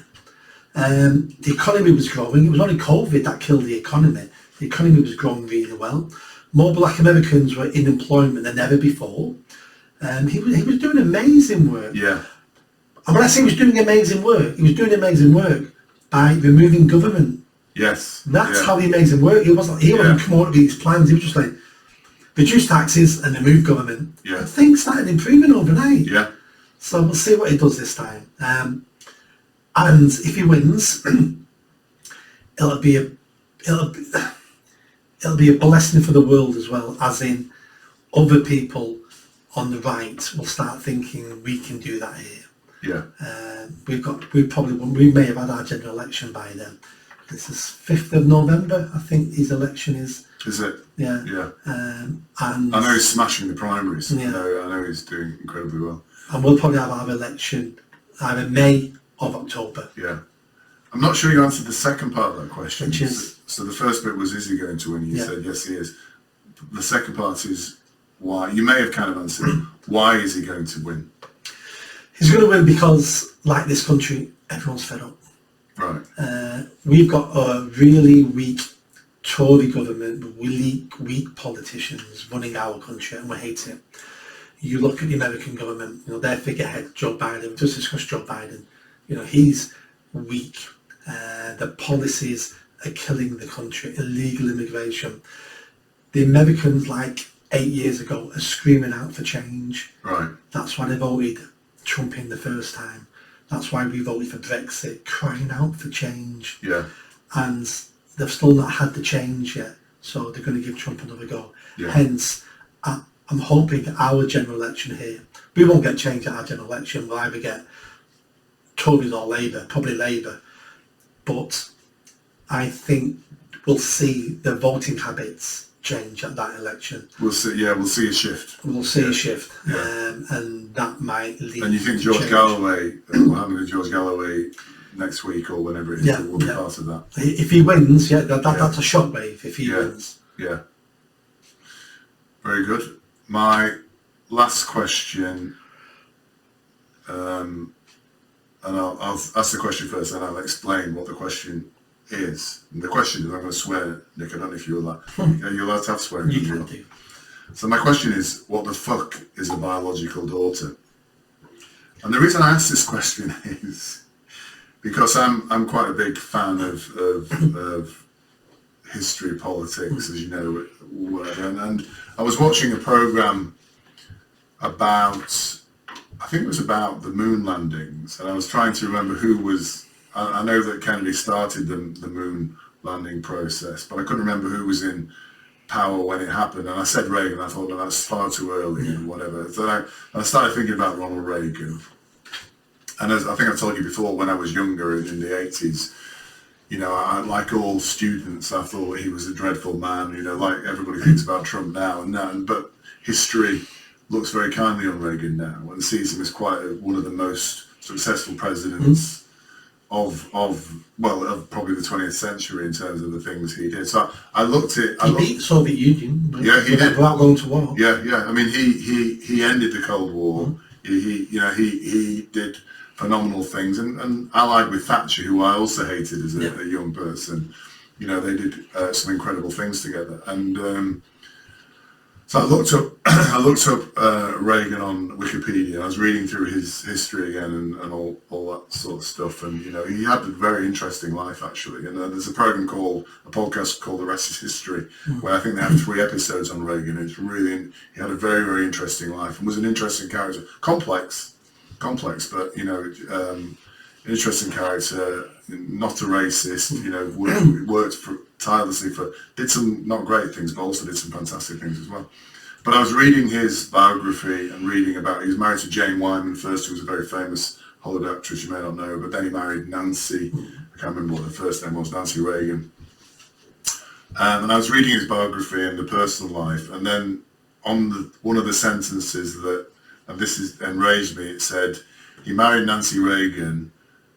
The economy was growing. It was only COVID that killed the economy. The economy was growing really well. More black Americans were in employment than ever before. He was doing amazing work. And when I say he was doing amazing work, he was doing amazing work by removing government. That's how the amazing work. He wasn't come out with these plans. He was just like, reduce taxes and remove government. And things started improving overnight. So we'll see what he does this time. And if he wins, it'll be a blessing for the world as well, as in other people on the right will start thinking we can do that here. We may have had our general election by then. This is 5th of November, I think his election is. Is it? And I know he's smashing the primaries. I know he's doing incredibly well. And we'll probably have our election either May or October. I'm not sure you answered the second part of that question. Which is? So the first bit was he going to win? You said yes, he is. The second part is why. You may have kind of answered why is he going to win? He's going to win because, like this country, everyone's fed up. We've got a really weak Tory government, weak politicians running our country, and we hate it. You look at the American government, you know, their figurehead, Joe Biden, just discussed Joe Biden, you know, he's weak. The policies are killing the country, illegal immigration. The Americans, like 8 years ago, are screaming out for change. That's why they voted Trump in the first time. That's why we voted for Brexit, crying out for change. And they've still not had the change yet, so they're going to give Trump another go. Yeah. Hence, I'm hoping our general election here, we won't get change at our general election. We'll either get Tories or Labour, probably Labour, but I think we'll see the voting habits change at that election. We'll see. Yeah, we'll see a shift. We'll see a shift, Yeah. and that might lead. And you think to George change. Galloway, we're having a George Galloway next week or whenever it is, will be part of that. If he wins, that's a shockwave. If he wins, yeah, very good. My last question, and I'll ask the question first, and I'll explain what the question is. And the question is, I'm going to swear, Nick. I don't know if you're allowed. Are you allowed to have swearing? You can do. So my question is, what the fuck is a biological daughter? And the reason I ask this question is because I'm quite a big fan of history, politics, as you know, and I was watching a program about, I think it was about the moon landings, and I was trying to remember who was. I know that Kennedy started the moon landing process, but I couldn't remember who was in power when it happened. And I said Reagan. I thought, no, that's far too early and whatever. So I started thinking about Ronald Reagan. And as I think I told you before, when I was younger in the 80s, you know, like all students, I thought he was a dreadful man, you know, like everybody thinks about Trump now. But history looks very kindly on Reagan now and sees him as quite one of the most successful presidents of probably the 20th century in terms of the things he did. So I looked at... He beat Soviet Union. Yeah, he did. Without going to war. Yeah. I mean, he ended the Cold War. He did phenomenal things, and allied with Thatcher, who I also hated as a young person, you know, they did some incredible things together. And so I looked up Reagan on Wikipedia. I was reading through his history again and all that sort of stuff. And you know, he had a very interesting life actually. And there's a podcast called The Rest is History, where I think they have 3 episodes on Reagan. It's really, he had a very, very interesting life and was an interesting character, complex, but you know, an interesting character, not a racist. You know, worked tirelessly did some not great things, but also did some fantastic things as well. But I was reading his biography and reading about, he was married to Jane Wyman first, who was a very famous Hollywood actress you may not know, but then he married Nancy, I can't remember what her first name was, Nancy Reagan. And I was reading his biography and the personal life, and then on one of the sentences that, and this is enraged me, it said, he married Nancy Reagan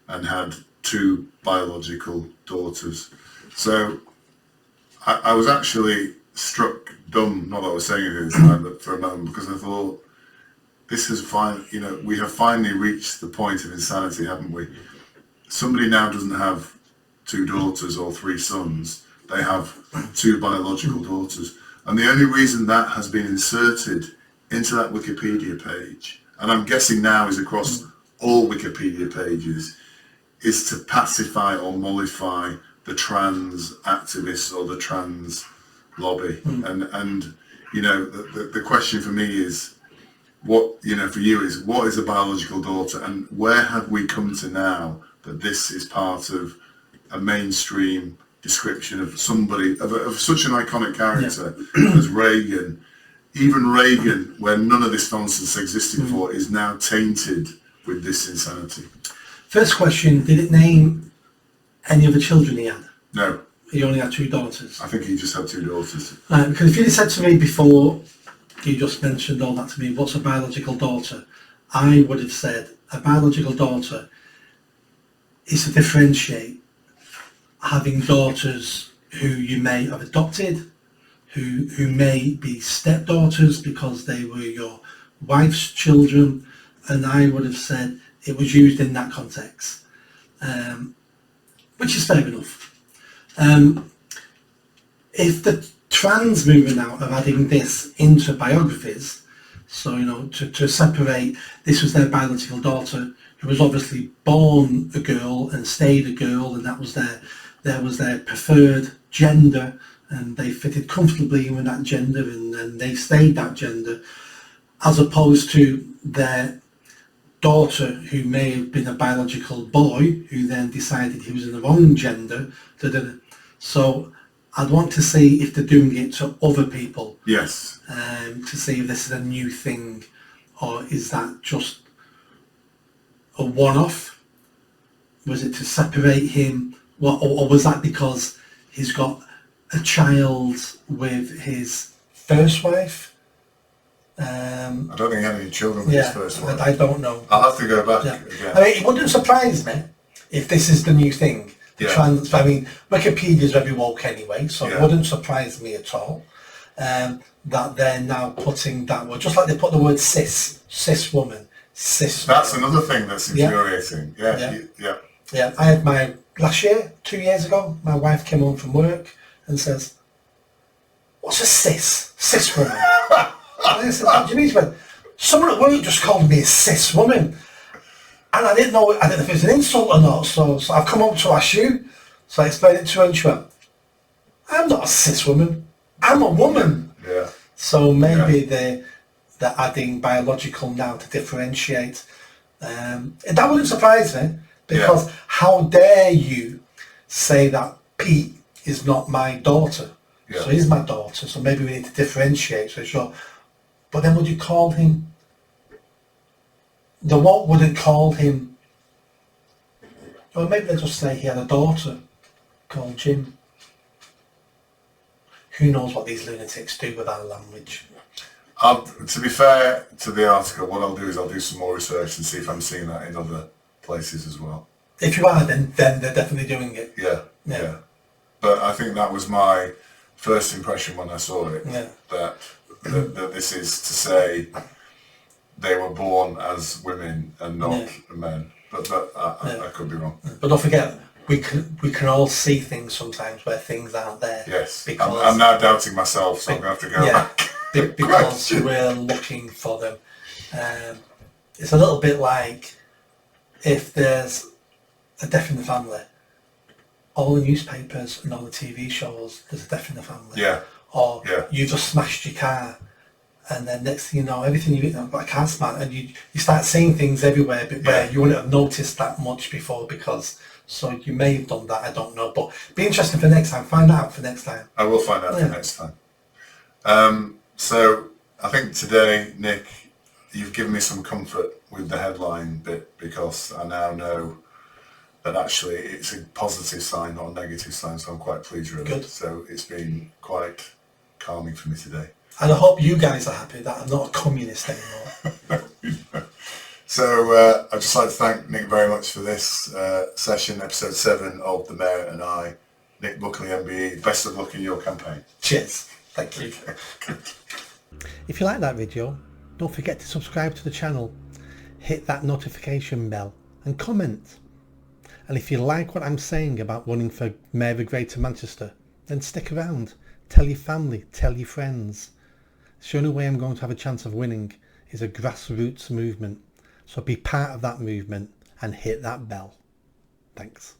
and had 2 biological daughters. So I was actually struck dumb, not that I was saying anything at the time, but for a moment, because I thought, this is fine, you know, we have finally reached the point of insanity, haven't we? Somebody now doesn't have 2 daughters or 3 sons, they have 2 biological daughters. And the only reason that has been inserted into that Wikipedia page, and I'm guessing now is across all Wikipedia pages, is to pacify or mollify the trans activists or the trans lobby. And you know, the question for me is, what, you know, for you is, what is a biological daughter, and where have we come to now that this is part of a mainstream description of somebody, of such an iconic character as Reagan. Even Reagan, where none of this nonsense existed before, is now tainted with this insanity. First question, did it name any of the children he had? No. He only had 2 daughters? I think he just had 2 daughters. Because if you'd said to me before, you just mentioned all that to me, what's a biological daughter? I would have said a biological daughter is to differentiate having daughters who you may have adopted, who may be stepdaughters because they were your wife's children, and I would have said it was used in that context, which is fair enough. If the trans movement now are adding this into biographies, so you know, to separate, this was their biological daughter who was obviously born a girl and stayed a girl, and that was their preferred gender, and they fitted comfortably with that gender, and then they stayed that gender, as opposed to their daughter who may have been a biological boy who then decided he was in the wrong gender. So I'd want to see if they're doing it to other people, Yes. to see if this is a new thing, or is that just a one-off? Was it to separate him, or was that because he's got a child with his first wife? I don't think he had any children with his first wife. I don't know. I'll have to go back Yeah. again. I mean, it wouldn't surprise me if this is the new thing. Yeah. I mean, Wikipedia's very woke anyway, so it Yeah. wouldn't surprise me at all that they're now putting that word, just like they put the word cis woman, cis. That's another thing that's infuriating. Yeah. Yeah. Yeah. Yeah, I had my, last year, 2 years ago, my wife came home from work and says, "What's a cis woman?" And I said, "What do you mean?" She went, "Someone at work just called me a cis woman." And I didn't know if it was an insult or not, so I've come home to ask you. So I explained it to her and she went, "I'm not a cis woman, I'm a woman." Yeah. So maybe they're adding biological now to differentiate. That wouldn't surprise me, because how dare you say that Pete is not my daughter? Yeah. So he's my daughter, so maybe we need to differentiate. So sure. But then would you call him, the what wouldn't call him, or maybe they just say he had a daughter called Jim. Who knows what these lunatics do with our language? To be fair to the article, what I'll do is I'll do some more research and see if I'm seeing that in other places as well. If you are, then they're definitely doing it. Yeah. But I think that was my first impression when I saw it. Yeah. That this is to say they were born as women and not men. But I could be wrong. But don't forget, we can all see things sometimes where things aren't there. Yes. Because I'm now doubting myself, so I'm going to have to go back. Because we're looking for them. It's a little bit like if there's a death in the family, all the newspapers and all the TV shows, there's a death in the family. Yeah. Or you just smashed your car, and then next thing you know, everything you've got a car smash, and you start seeing things everywhere, but where you wouldn't have noticed that much before, because so you may have done that, I don't know. But be interesting for next time. Find that out for next time. I will find out for next time. So I think today, Nick, you've given me some comfort with the headline bit, because I now know that actually it's a positive sign, not a negative sign, so I'm quite pleased with it. So it's been quite calming for me today. And I hope you guys are happy that I'm not a communist anymore. So I'd just like to thank Nick very much for this session, episode 7 of The Mayor and I. Nick Buckley, MBE, best of luck in your campaign. Cheers. Thank you. If you like that video, don't forget to subscribe to the channel, hit that notification bell and comment. And if you like what I'm saying about running for Mayor of Greater Manchester, then stick around. Tell your family, tell your friends. The only way I'm going to have a chance of winning is a grassroots movement. So be part of that movement and hit that bell. Thanks.